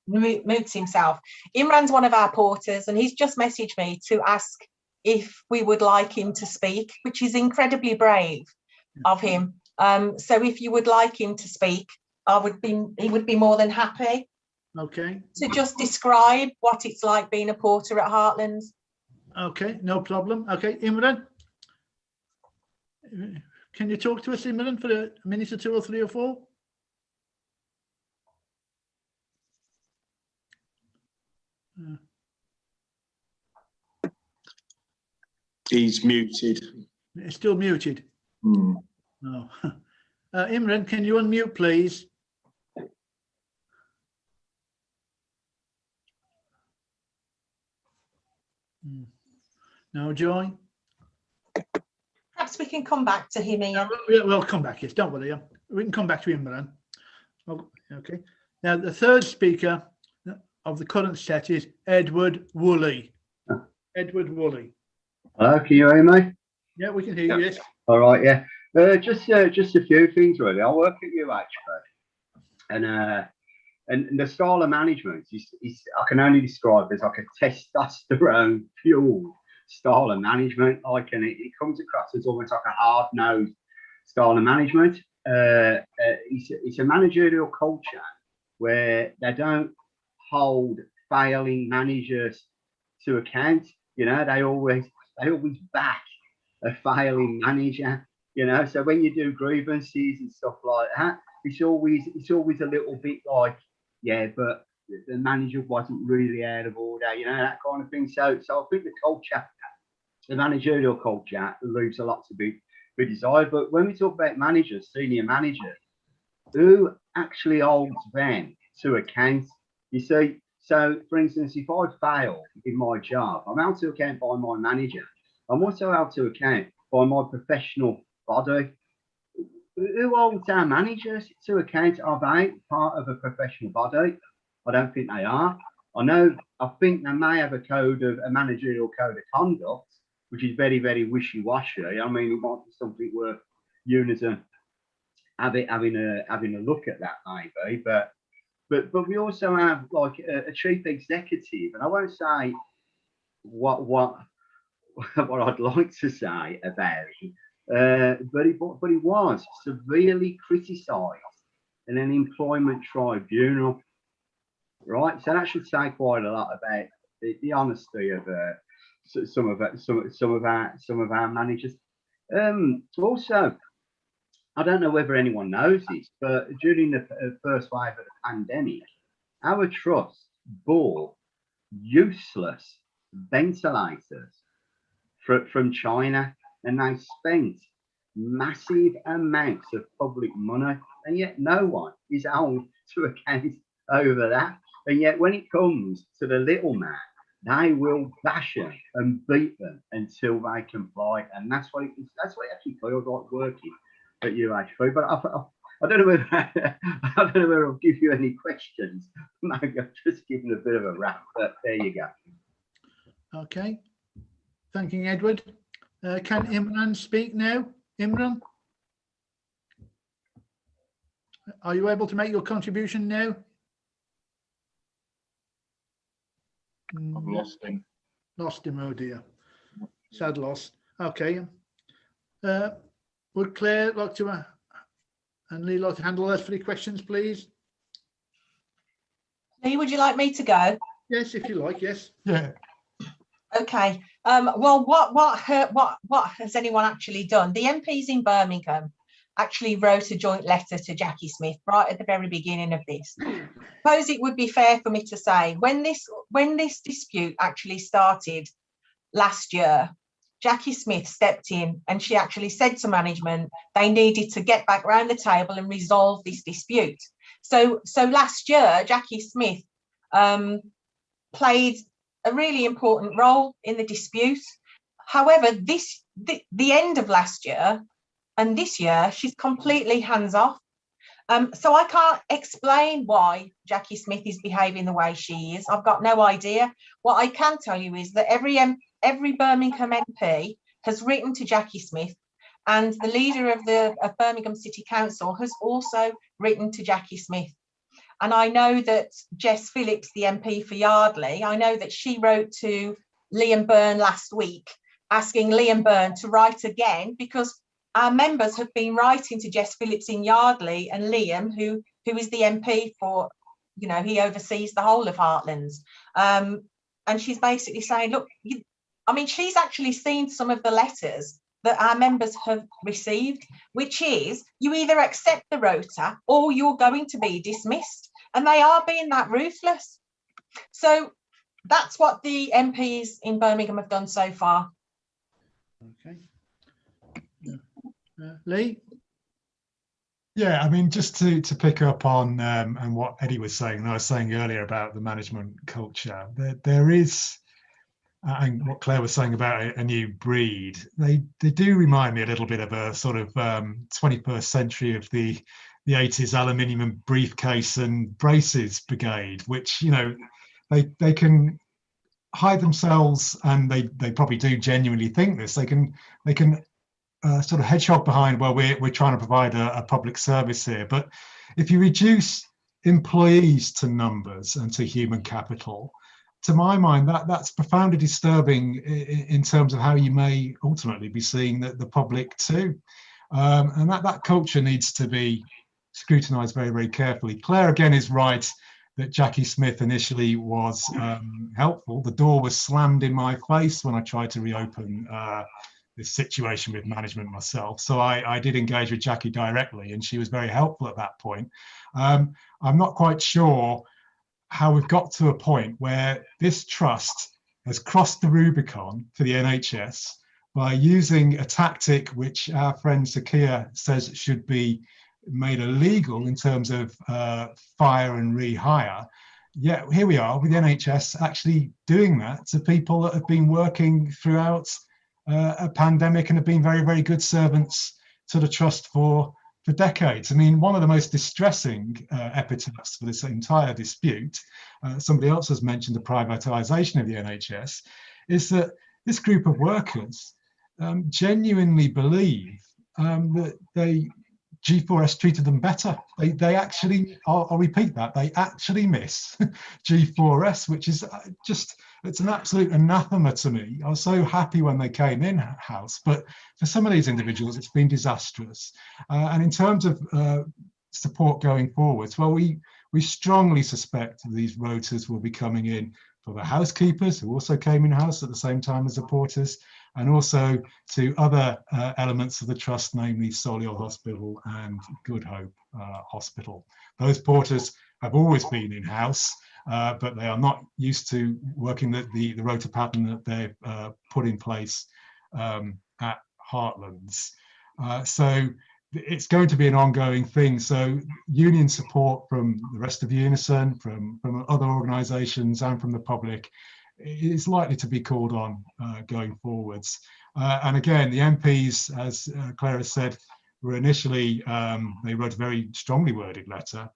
mutes himself, Imran's one of our porters and he's just messaged me to ask if we would like him to speak, which is incredibly brave of him. So if you would like him to speak, he would be more than happy. Okay. To just describe what it's like being a porter at Heartlands. Okay, no problem. Okay, Imran, can you talk to us, Imran, for a minute or 2 or 3 or 4? He's muted. It's still muted. Hmm. No. Imran, can you unmute, please? No, Joy? Perhaps we can come back to him, Ian. We'll come back, yes, don't worry. We can come back to Imran. Okay. Now, the third speaker of the current set is Edward Woolley. Edward Woolley. Hello, can you hear me? Yeah, we can hear you, yes. All right, yeah. Just a few things, really. I work at UHP, and the style of management is I can only describe as like a testosterone fueled style of management. It comes across as almost like a hard-nosed style of management. It's a managerial culture where they don't hold failing managers to account. You know, they always back a failing manager. You know, so when you do grievances and stuff like that, it's always a little bit like, yeah, but the manager wasn't really out of order, you know, that kind of thing. So I think the culture, the managerial culture, leaves a lot to be desired. But when we talk about managers, senior managers, who actually holds them to account? You see, so for instance, if I fail in my job, I'm held to account by my manager. I'm also held to account by my professional body. Who holds our managers to account? Are they part of a professional body? I don't think they are. I think they may have a managerial code of conduct, which is very, very wishy-washy. I mean, it might be something worth Unison having a look at that, maybe. But we also have like a chief executive, and I won't say what I'd like to say about it, but he was severely criticised in an employment tribunal, right? So that should say quite a lot about the honesty of some of our managers. Also, I don't know whether anyone knows this, but during the first wave of the pandemic, our trust bought useless ventilators from China, and they spent massive amounts of public money, and yet no one is held to account over that. And yet when it comes to the little man, they will bash them and beat them until they comply, and that's what it actually feels like working at UHB. But I don't know whether I'll give you any questions. Maybe I've just given a bit of a rap, but there you go. Okay, thanking Edward. Can Imran speak now? Imran, are you able to make your contribution now? I've lost him. Lost him, oh dear. Sad loss. Okay. Would Claire like to and Lee like to handle those 3 questions, please? Lee, would you like me to go? Yes, if you like, yes. Yeah. Okay. Well, what has anyone actually done? The MPs in Birmingham actually wrote a joint letter to Jackie Smith right at the very beginning of this. I suppose it would be fair for me to say when this dispute actually started last year, Jackie Smith stepped in and she actually said to management they needed to get back round the table and resolve this dispute. So last year, Jackie Smith played a really important role in the dispute. However, the end of last year and this year, she's completely hands off. So I can't explain why Jackie Smith is behaving the way she is. I've got no idea. What I can tell you is that every Birmingham MP has written to Jackie Smith, and the leader of Birmingham City Council has also written to Jackie Smith. And I know that Jess Phillips, the MP for Yardley, I know that she wrote to Liam Byrne last week asking Liam Byrne to write again, because our members have been writing to Jess Phillips in Yardley and Liam, who is the MP for, you know, he oversees the whole of Heartlands. And she's basically saying, look, I mean, she's actually seen some of the letters that our members have received, which is you either accept the rota or you're going to be dismissed. And they are being that ruthless. So that's what the MPs in Birmingham have done so far. Okay. Lee? Yeah, I mean, just to pick up on and what Eddie was saying, and I was saying earlier about the management culture, there is, and what Claire was saying about a new breed, they do remind me a little bit of a sort of 21st century of the 80s aluminium and briefcase and braces brigade, which, you know, they can hide themselves, and they probably do genuinely think this. They can sort of hedgehog behind, well, we're trying to provide a public service here. But if you reduce employees to numbers and to human capital, to my mind, that's profoundly disturbing in terms of how you may ultimately be seeing the public too. And that culture needs to be scrutinised very, very carefully. Claire, again, is right that Jackie Smith initially was helpful. The door was slammed in my face when I tried to reopen this situation with management myself. So I did engage with Jackie directly, and she was very helpful at that point. I'm not quite sure how we've got to a point where this trust has crossed the Rubicon for the NHS by using a tactic which our friend Sakia says should be made illegal in terms of fire and rehire. Yet here we are with the NHS actually doing that to people that have been working throughout a pandemic and have been very, very good servants to the trust for decades. I mean, one of the most distressing epitaphs for this entire dispute, somebody else has mentioned the privatisation of the NHS, is that this group of workers genuinely believe that G4S treated them better. They actually, I'll repeat that, they actually miss G4S, which is just, it's an absolute anathema to me. I was so happy when they came in-house, but for some of these individuals, it's been disastrous. And in terms of support going forwards, well, we strongly suspect these rotas will be coming in for the housekeepers who also came in-house at the same time as the porters, and also to other elements of the trust, namely Solihull Hospital and Good Hope Hospital. Those porters have always been in-house, but they are not used to working the rota pattern that they've put in place at Heartlands. So it's going to be an ongoing thing. So union support from the rest of Unison, from other organisations and from the public is likely to be called on going forwards. And again, the MPs, as Claire has said, were initially, they wrote a very strongly worded letter.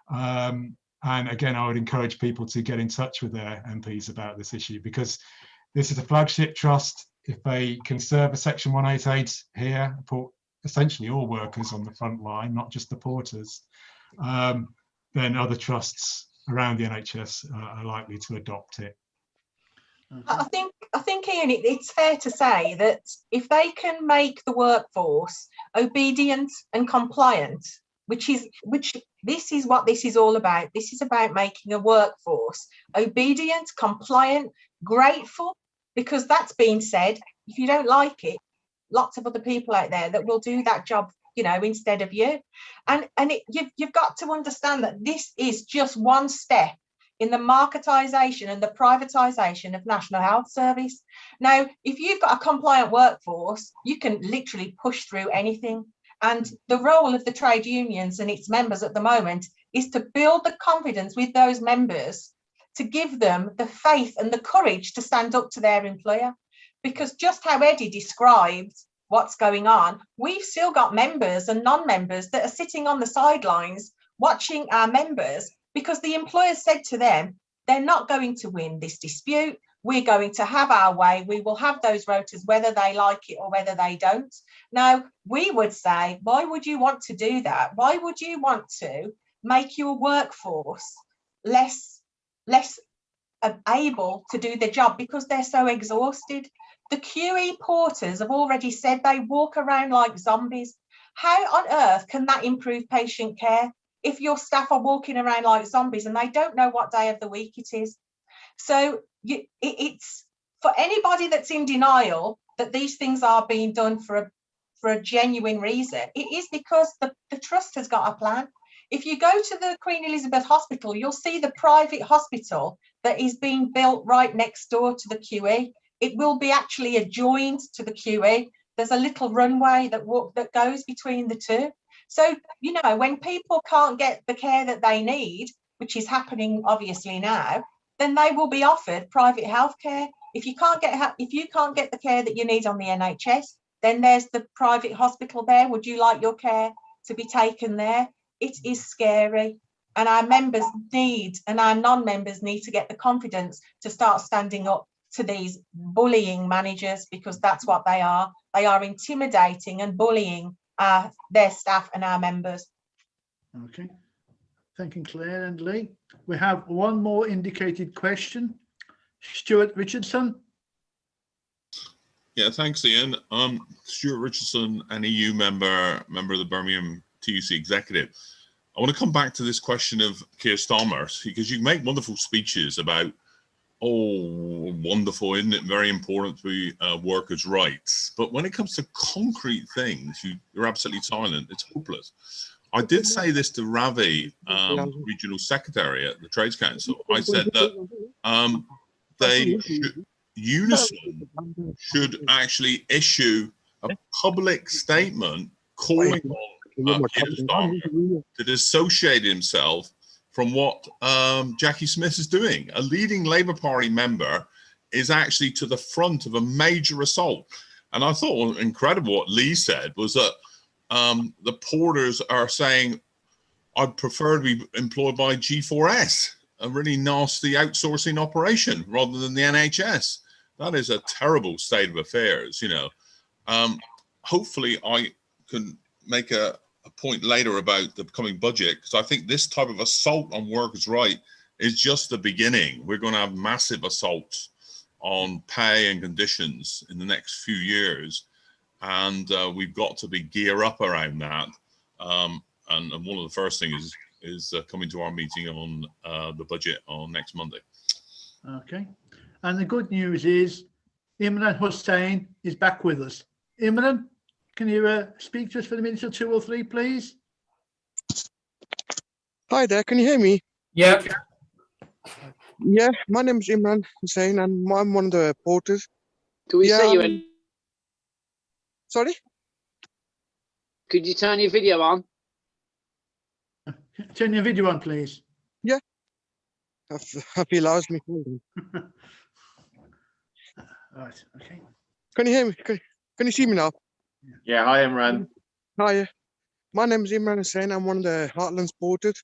And again, I would encourage people to get in touch with their MPs about this issue, because this is a flagship trust. If they can serve a Section 188 here, put essentially all workers on the front line, not just the porters, then other trusts around the NHS are likely to adopt it. I think, Ian, it's fair to say that if they can make the workforce obedient and compliant, which this is what this is all about. This is about making a workforce obedient, compliant, grateful, because that's been said. If you don't like it, lots of other people out there that will do that job, you know, instead of you. And you've got to understand that this is just one step in the marketisation and the privatisation of National Health Service. Now, if you've got a compliant workforce, you can literally push through anything. And the role of the trade unions and its members at the moment is to build the confidence with those members, to give them the faith and the courage to stand up to their employer. Because just how Eddie described what's going on, we've still got members and non-members that are sitting on the sidelines watching our members, because the employer said to them, they're not going to win this dispute. We're going to have our way. We will have those rotas whether they like it or whether they don't. Now, we would say, why would you want to do that? Why would you want to make your workforce less able to do the job because they're so exhausted? The QE porters have already said they walk around like zombies. How on earth can that improve patient care if your staff are walking around like zombies and they don't know what day of the week it is? So it's for anybody that's in denial that these things are being done for a genuine reason. It is because the trust has got a plan. If you go to the Queen Elizabeth Hospital, you'll see the private hospital that is being built right next door to the QE. It will be actually adjoined to the QE. There's a little runway that goes between the two. So, you know, when people can't get the care that they need, which is happening obviously now, then they will be offered private healthcare. If you can't get the care that you need on the NHS, then there's the private hospital there. Would you like your care to be taken there? It is scary, and our members need, and our non-members need to get the confidence to start standing up to these bullying managers, because that's what they are. They are intimidating and bullying their staff and our members. Okay, thank you, Claire and Lee. We have one more indicated question. Stuart Richardson. Yeah, thanks, Ian. Stuart Richardson, an EU member of the Birmingham TUC Executive. I want to come back to this question of Keir Starmer, because you make wonderful speeches about oh, wonderful, isn't it? Very important to be workers' rights. But when it comes to concrete things, you're absolutely silent. It's hopeless. I did say this to Ravi, regional secretary at the Trades Council. I said that Unison should actually issue a public statement calling on Keir Starmer to dissociate himself from what Jackie Smith is doing. A leading Labour Party member is actually to the front of a major assault. And I thought incredible what Lee said was that the porters are saying, I'd prefer to be employed by G4S, a really nasty outsourcing operation, rather than the NHS. That is a terrible state of affairs, you know. Hopefully I can make a point later about the coming budget, because I think this type of assault on workers' rights is just the beginning. We're going to have massive assaults on pay and conditions in the next few years, and we've got to be gear up around that. And one of the first things is coming to our meeting on the budget on next Monday. Okay, and the good news is Imran Hussain is back with us. Imran, can you speak to us for a minute or two or three, please? Hi there, can you hear me? Yeah. Yeah, my name is Imran Hussain and I'm one of the porters. Can we see you in? Sorry? Could you turn your video on? Turn your video on, please. Yeah. If he allows me. Right, okay. Can you hear me? Can you see me now? Yeah, hi Imran. Hi, my name is Imran Hussain. I'm one of the Heartlands porters.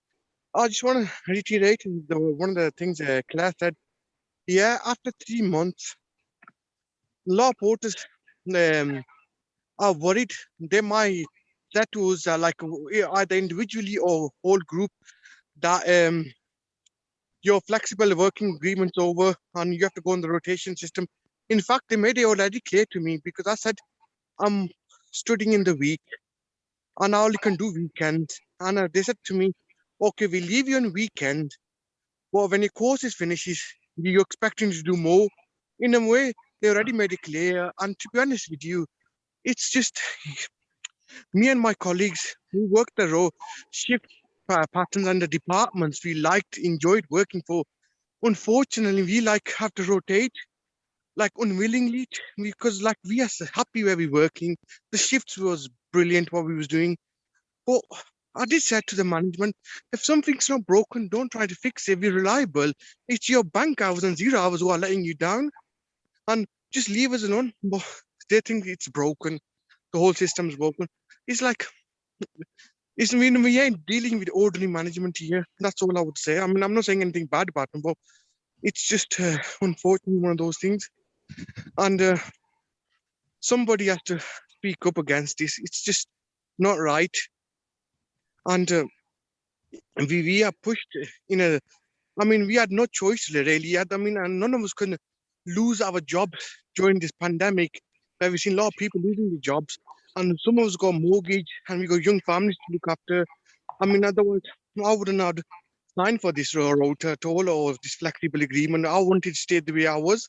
I just want to reiterate one of the things Claire said. Yeah, after 3 months, a lot of porters are worried. They might that was like either individually or whole group that your flexible working agreement's over and you have to go on the rotation system. In fact, they made it already clear to me because I said I'm studying in the week and I only can do weekends. And they said to me, okay, we leave you on weekend, but when your course is finishes, you're expecting to do more. In a way, they already made it clear. And to be honest with you, it's just me and my colleagues who work the shift patterns and the departments we enjoyed working for. Unfortunately, we have to rotate unwillingly because we are so happy where we're working. The shifts was brilliant what we was doing. But I did say to the management, if something's not broken, don't try to fix it. Be reliable. It's your bank hours and 0 hours who are letting you down. And just leave us alone. But they think it's broken. The whole system's broken. It's we ain't dealing with ordinary management here. That's all I would say. I mean, I'm not saying anything bad about them, but it's just unfortunately one of those things. And somebody has to speak up against this. It's just not right. And we are pushed in a. I mean, we had no choice really. I mean, and none of us can lose our jobs during this pandemic. Where we've seen a lot of people losing their jobs, and some of us got mortgage, and we got young families to look after. I mean, otherwise, I wouldn't have signed for this rota at all or this flexible agreement. I wanted to stay the way I was.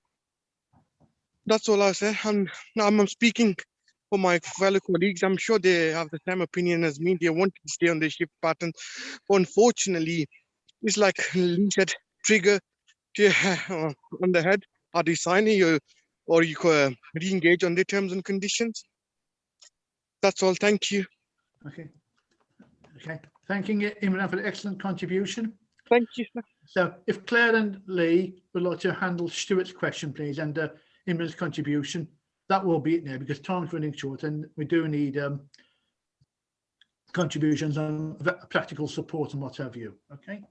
That's all I say. And I'm speaking for my fellow colleagues. I'm sure they have the same opinion as me. They want to stay on the shift pattern. But unfortunately, it's like Lee said, trigger on the head. Are they signing you or you could re-engage on the terms and conditions? That's all. Thank you. Okay. Okay. Thanking you, Imran, for the excellent contribution. Thank you, sir. So if Claire and Lee would like to handle Stuart's question, please, and Imran's contribution, that will be it now because time's running short and we do need contributions on practical support and what have you. Okay.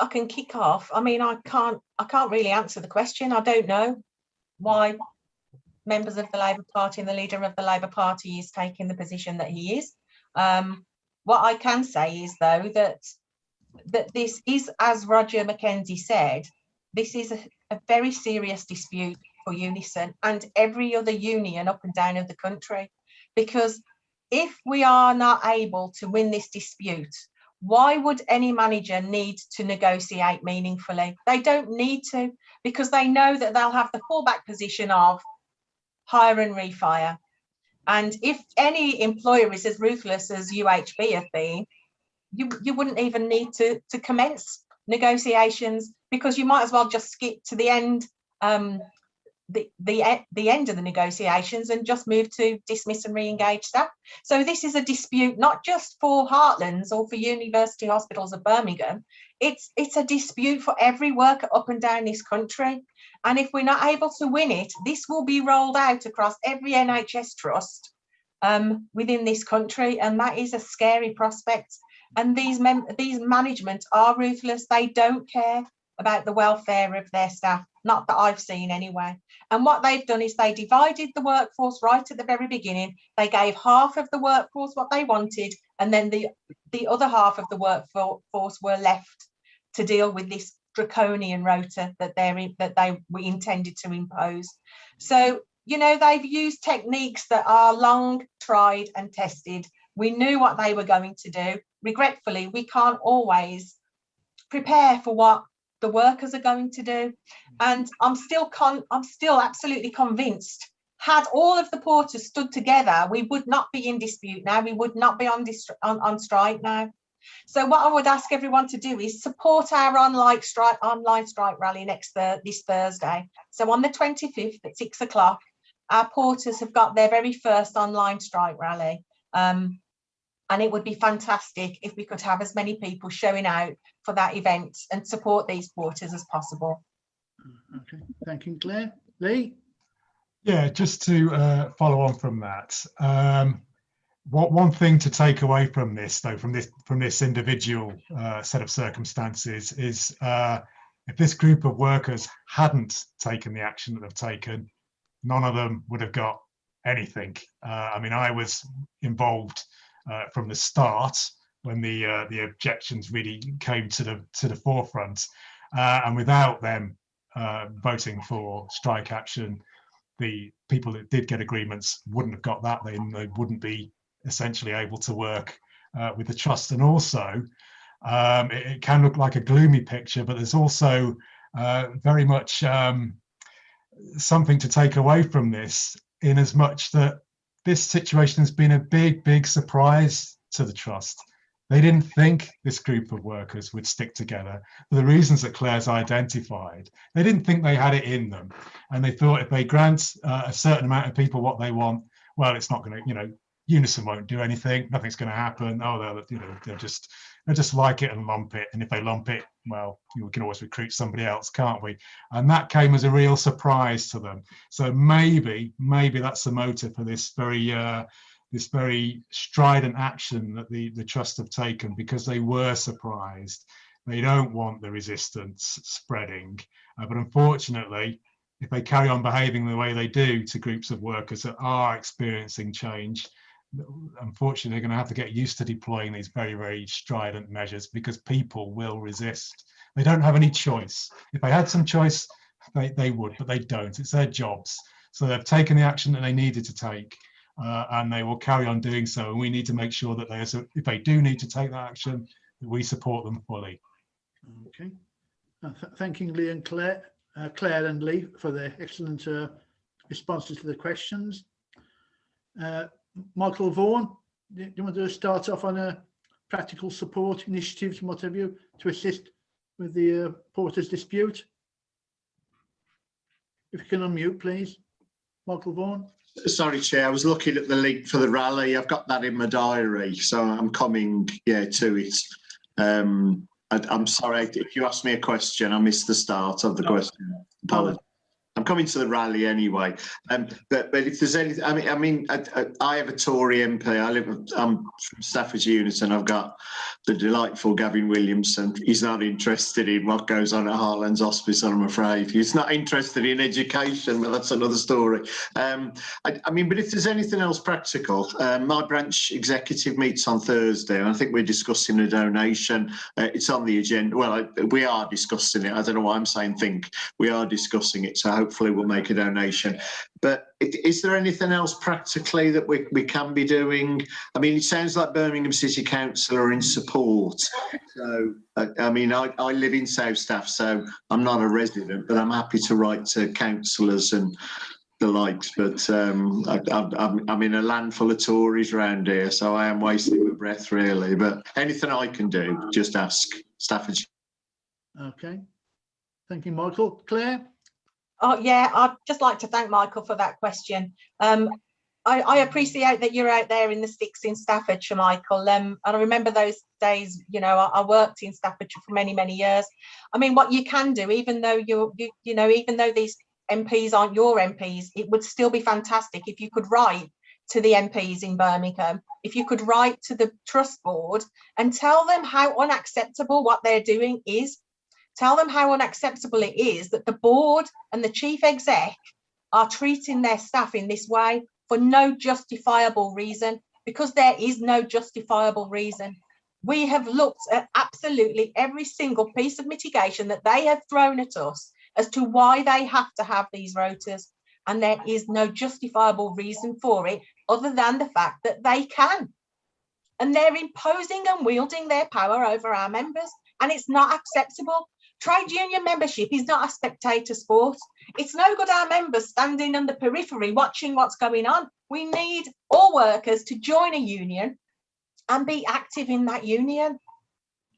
I can kick off. I mean, I can't really answer the question. I don't know why members of the Labour Party and the leader of the Labour Party is taking the position that he is. What I can say is, though, that this is, as Roger Mackenzie said, this is a very serious dispute for Unison and every other union up and down of the country, because if we are not able to win this dispute, Why would any manager need to negotiate meaningfully? They don't need to, because they know that they'll have the fallback position of hire and refire. And if any employer is as ruthless as UHB have been, you wouldn't even need to commence negotiations, because you might as well just skip to the end, the end of the negotiations, and just move to dismiss and re-engage staff. So this is a dispute not just for Heartlands or for University Hospitals of Birmingham. It's a dispute for every worker up and down this country. And if we're not able to win it, this will be rolled out across every NHS trust within this country, and that is a scary prospect. And these management are ruthless. They don't care about the welfare of their staff, not that I've seen anyway. And what they've done is they divided the workforce right at the very beginning. They gave half of the workforce what they wanted, and then the other half of the workforce were left to deal with this draconian rota that they were intended to impose. So, you know, they've used techniques that are long tried and tested. We knew what they were going to do. Regretfully, we can't always prepare for what the workers are going to do. And I'm still absolutely convinced, had all of the porters stood together, we would not be in dispute now. We would not be on strike now. So what I would ask everyone to do is support our online strike rally this Thursday. So on the 25th at 6 o'clock, our porters have got their very first online strike rally. And it would be fantastic if we could have as many people showing out for that event and support these porters as possible. Okay, thank you, Claire. Lee? Yeah, just to follow on from that. One thing to take away from this, though, from this individual set of circumstances is if this group of workers hadn't taken the action that they've taken, none of them would have got anything. I mean, I was involved from the start when the objections really came to the forefront, and without them voting for strike action, the people that did get agreements wouldn't have got that. They wouldn't be essentially able to work with the trust. And also, it can look like a gloomy picture, but there's also very much something to take away from this, in as much that this situation has been a big surprise to the trust. They didn't think this group of workers would stick together for the reasons that Claire's identified. They didn't think they had it in them, and they thought if they grant a certain amount of people what they want, well, it's not going to, Unison won't do anything. Nothing's going to happen. Oh, they'll just like it and lump it. And if they lump it, well, we can always recruit somebody else, can't we? And that came as a real surprise to them. So maybe that's the motive for this very strident action that the trust have taken, because they were surprised. They don't want the resistance spreading, but unfortunately, if they carry on behaving the way they do to groups of workers that are experiencing change, unfortunately, they're going to have to get used to deploying these very strident measures, because people will resist. They don't have any choice. If they had some choice, they would, but they don't. It's their jobs. So they've taken the action that they needed to take, and they will carry on doing so. And we need to make sure that if they do need to take that action, that we support them fully. Okay. Thanking Lee and Claire and Lee for their excellent responses to the questions. Michael Vaughan, do you want to start off on a practical support initiatives and what have you to assist with the porters dispute? If you can unmute, please, Michael Vaughan. Sorry, Chair, I was looking at the link for the rally. I've got that in my diary, so I'm coming to it. I'm sorry, if you asked me a question, I missed the start of the question. Apologies. I'm coming to the rally anyway. But if there's anything, I have a Tory MP. I'm from Staffordshire Unison. I've got the delightful Gavin Williamson. He's not interested in what goes on at Heartlands Hospital, I'm afraid. He's not interested in education, but that's another story. But if there's anything else practical, my branch executive meets on Thursday, and I think we're discussing a donation. It's on the agenda. Well, we are discussing it. I don't know why I'm saying think. We are discussing it. So hopefully hopefully we'll make a donation. But is there anything else practically that we can be doing? I mean, it sounds like Birmingham City Council are in support. So, I mean, I live in South Staff, so I'm not a resident, but I'm happy to write to councillors and the likes. But I'm in a land full of Tories around here, so I am wasting my breath, really. But anything I can do, just ask Staffordshire. Okay. Thank you, Michael. Claire? Oh, yeah, I'd just like to thank Michael for that question. I appreciate that you're out there in the sticks in Staffordshire, Michael. And I remember those days, you know, I worked in Staffordshire for many, many years. I mean, what you can do, even though even though these MPs aren't your MPs, it would still be fantastic if you could write to the MPs in Birmingham, if you could write to the trust board and tell them how unacceptable what they're doing is. Tell them how unacceptable it is that the board and the chief exec are treating their staff in this way for no justifiable reason, because there is no justifiable reason. We have looked at absolutely every single piece of mitigation that they have thrown at us as to why they have to have these rotas, and there is no justifiable reason for it other than the fact that they can. And they're imposing and wielding their power over our members, and it's not acceptable. Trade union membership is not a spectator sport. It's no good our members standing on the periphery watching what's going on. We need all workers to join a union and be active in that union,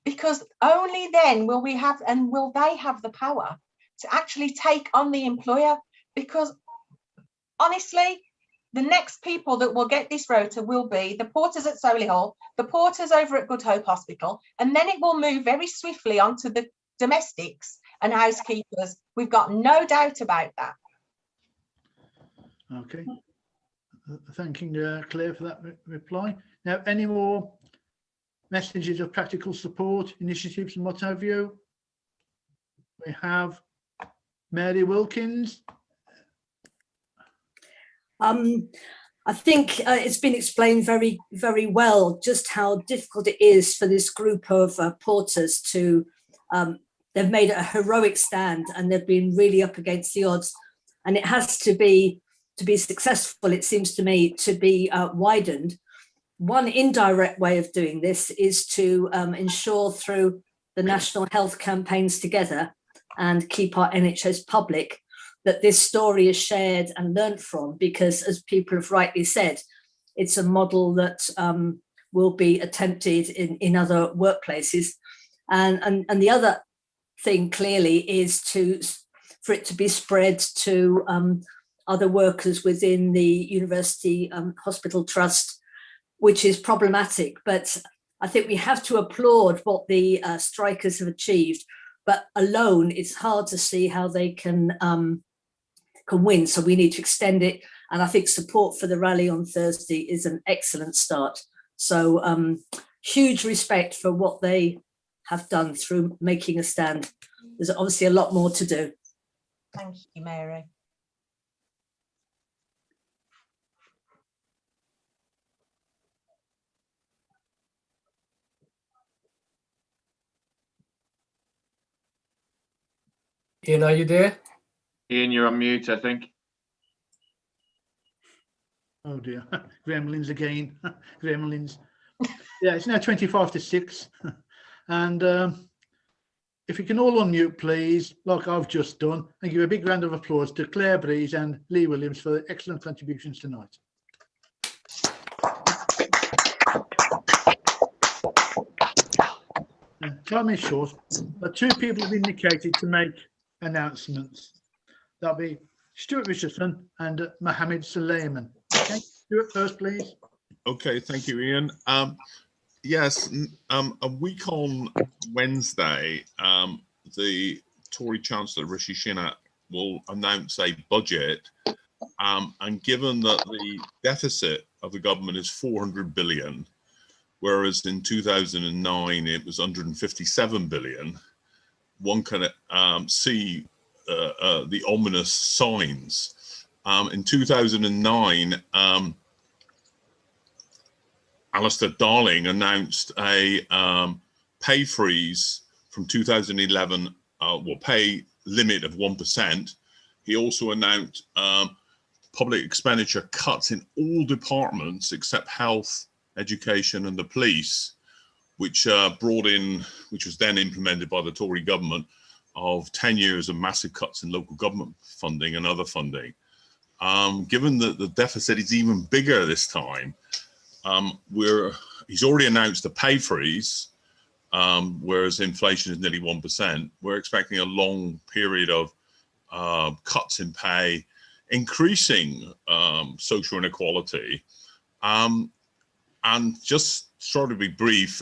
because only then will we have, and will they have the power to actually take on the employer. Because honestly, the next people that will get this rota will be the porters at Solihull, the porters over at Good Hope Hospital, and then it will move very swiftly onto the domestics and housekeepers. We've got no doubt about that. Okay. Thanking Claire for that reply. Now, any more messages of practical support, initiatives and what have you? We have Mary Wilkins. I think it's been explained very, very well just how difficult it is for this group of porters to, they've made a heroic stand and they've been really up against the odds. And it has to be successful, it seems to me, to be widened. One indirect way of doing this is to ensure through the national health campaigns together and keep our NHS public that this story is shared and learned from, because as people have rightly said, it's a model that will be attempted in other workplaces. And the other thing clearly is for it to be spread to other workers within the University Hospital Trust, which is problematic. But I think we have to applaud what the strikers have achieved, but alone it's hard to see how they can win. So we need to extend it. And I think support for the rally on Thursday is an excellent start. So huge respect for what they have done through making a stand. There's obviously a lot more to do. Thank you, Mary. Ian, are you there? Ian, you're on mute, I think. Oh dear, gremlins again, gremlins. Yeah, it's now 25-6. And if you can all unmute, please, like I've just done, and give a big round of applause to Claire Breeze and Lee Williams for their excellent contributions tonight. Time is short, but two people have indicated to make announcements. That'll be Stuart Richardson and Mohammed Suleiman. Okay, Stuart first, please. Okay, thank you, Ian. Yes, a week on Wednesday, the Tory Chancellor Rishi Sunak will announce a budget, and given that the deficit of the government is 400 billion, whereas in 2009 it was 157 billion, one can see the ominous signs. In 2009, Alistair Darling announced a pay freeze from 2011, pay limit of 1%, he also announced public expenditure cuts in all departments except health, education and the police, which was then implemented by the Tory government, of 10 years of massive cuts in local government funding and other funding. Given that the deficit is even bigger this time, he's already announced a pay freeze, whereas inflation is nearly 1%. We're expecting a long period of cuts in pay, increasing social inequality. And just sort of be brief,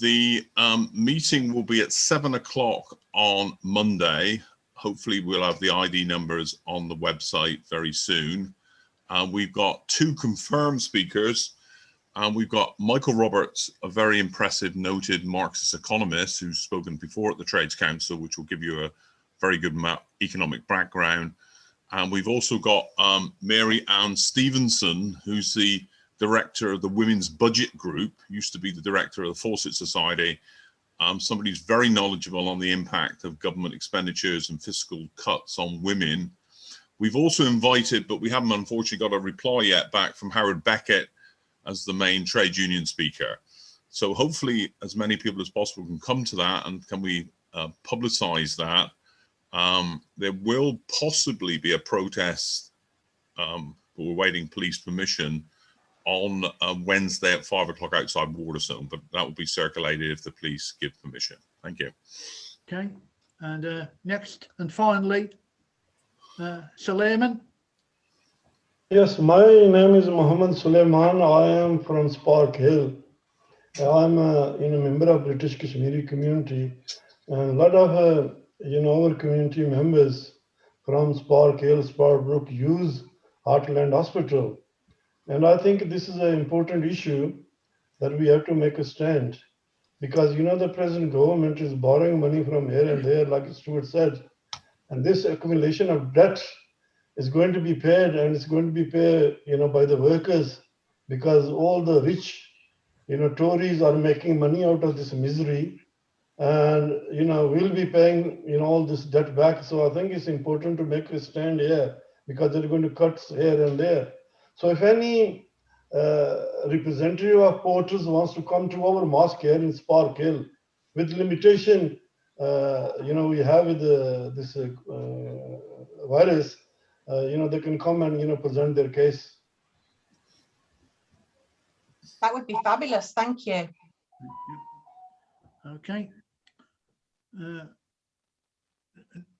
the meeting will be at 7 o'clock on Monday. Hopefully we'll have the ID numbers on the website very soon. We've got 2 confirmed speakers. We've got Michael Roberts, a very impressive noted Marxist economist who's spoken before at the Trades Council, which will give you a very good economic background. And we've also got Mary Ann Stevenson, who's the director of the Women's Budget Group, used to be the director of the Fawcett Society, somebody who's very knowledgeable on the impact of government expenditures and fiscal cuts on women. We've also invited, but we haven't unfortunately got a reply yet back from Howard Beckett as the main trade union speaker. So hopefully as many people as possible can come to that, and can we publicize that. There will possibly be a protest, but we're waiting police permission, on Wednesday at 5 o'clock outside Waterstone, but that will be circulated if the police give permission. Thank you. Okay, and next and finally, Suleiman. Yes, my name is Mohammed Suleiman. I am from Spark Hill. I'm a member of British Kashmiri community, and a lot of our community members from Spark Hill, Sparkbrook use Heartland Hospital. And I think this is an important issue that we have to make a stand, because the present government is borrowing money from here and there, like Stuart said, and this accumulation of debt is going to be paid, and it's going to be paid by the workers, because all the rich Tories are making money out of this misery, and we'll be paying all this debt back. So I think it's important to make a stand here, because they're going to cut here and there. So if any representative of porters wants to come to our mosque here in Spark Hill, with limitation we have with this virus, they can come and present their case. That would be fabulous. Thank you. Okay.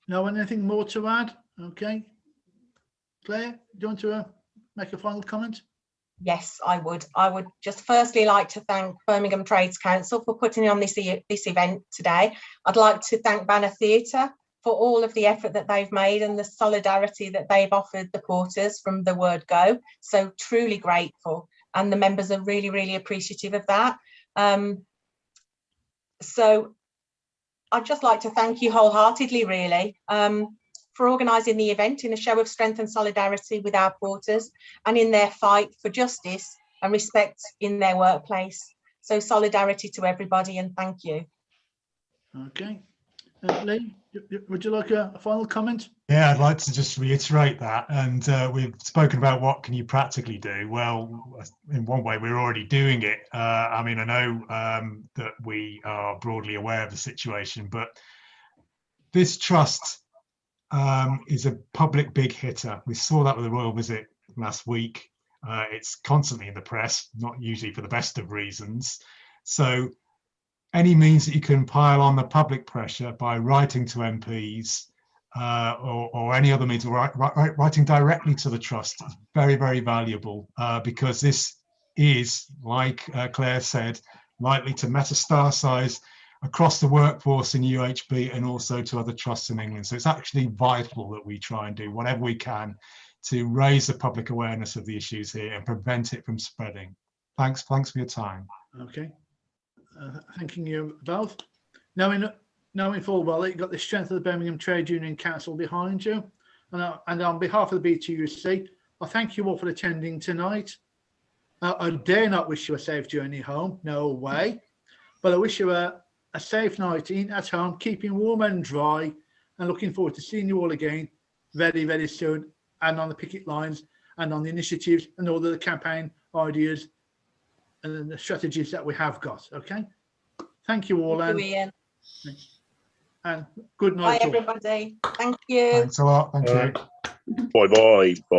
Now, anything more to add? Okay. Claire, do you want to make a final comment? Yes, I would. I would just firstly like to thank Birmingham Trades Council for putting on this event today. I'd like to thank Banner Theatre for all of the effort that they've made and the solidarity that they've offered the porters from the word go. So truly grateful, and the members are really, really appreciative of that. So I'd just like to thank you wholeheartedly, really, for organising the event in a show of strength and solidarity with our porters, and in their fight for justice and respect in their workplace. So solidarity to everybody, and thank you. Okay. Lee, would you like a final comment? Yeah, I'd like to just reiterate that. And we've spoken about what can you practically do. Well, in one way, we're already doing it. I mean, I know that we are broadly aware of the situation, but this trust is a public big hitter. We saw that with the royal visit last week. It's constantly in the press, not usually for the best of reasons. So any means that you can pile on the public pressure by writing to MPs or any other means, or writing directly to the trust, is very, very valuable, because this is, like Claire said, likely to metastasize across the workforce in UHB and also to other trusts in England. So it's actually vital that we try and do whatever we can to raise the public awareness of the issues here and prevent it from spreading. Thanks for your time. Okay. Thanking you both. Knowing full well that you've got the strength of the Birmingham Trade Union Council behind you, and on behalf of the BTUC, I thank you all for attending tonight. I dare not wish you a safe journey home, no way, but I wish you a safe night in at home, keeping warm and dry, and looking forward to seeing you all again very, very soon, and on the picket lines and on the initiatives and all the campaign ideas and the strategies that we have got. Okay. Thank you all. Thank you, Ian. And good Bye, night. everybody. Thank you. Thanks a lot. Thank you. Bye bye. Bye.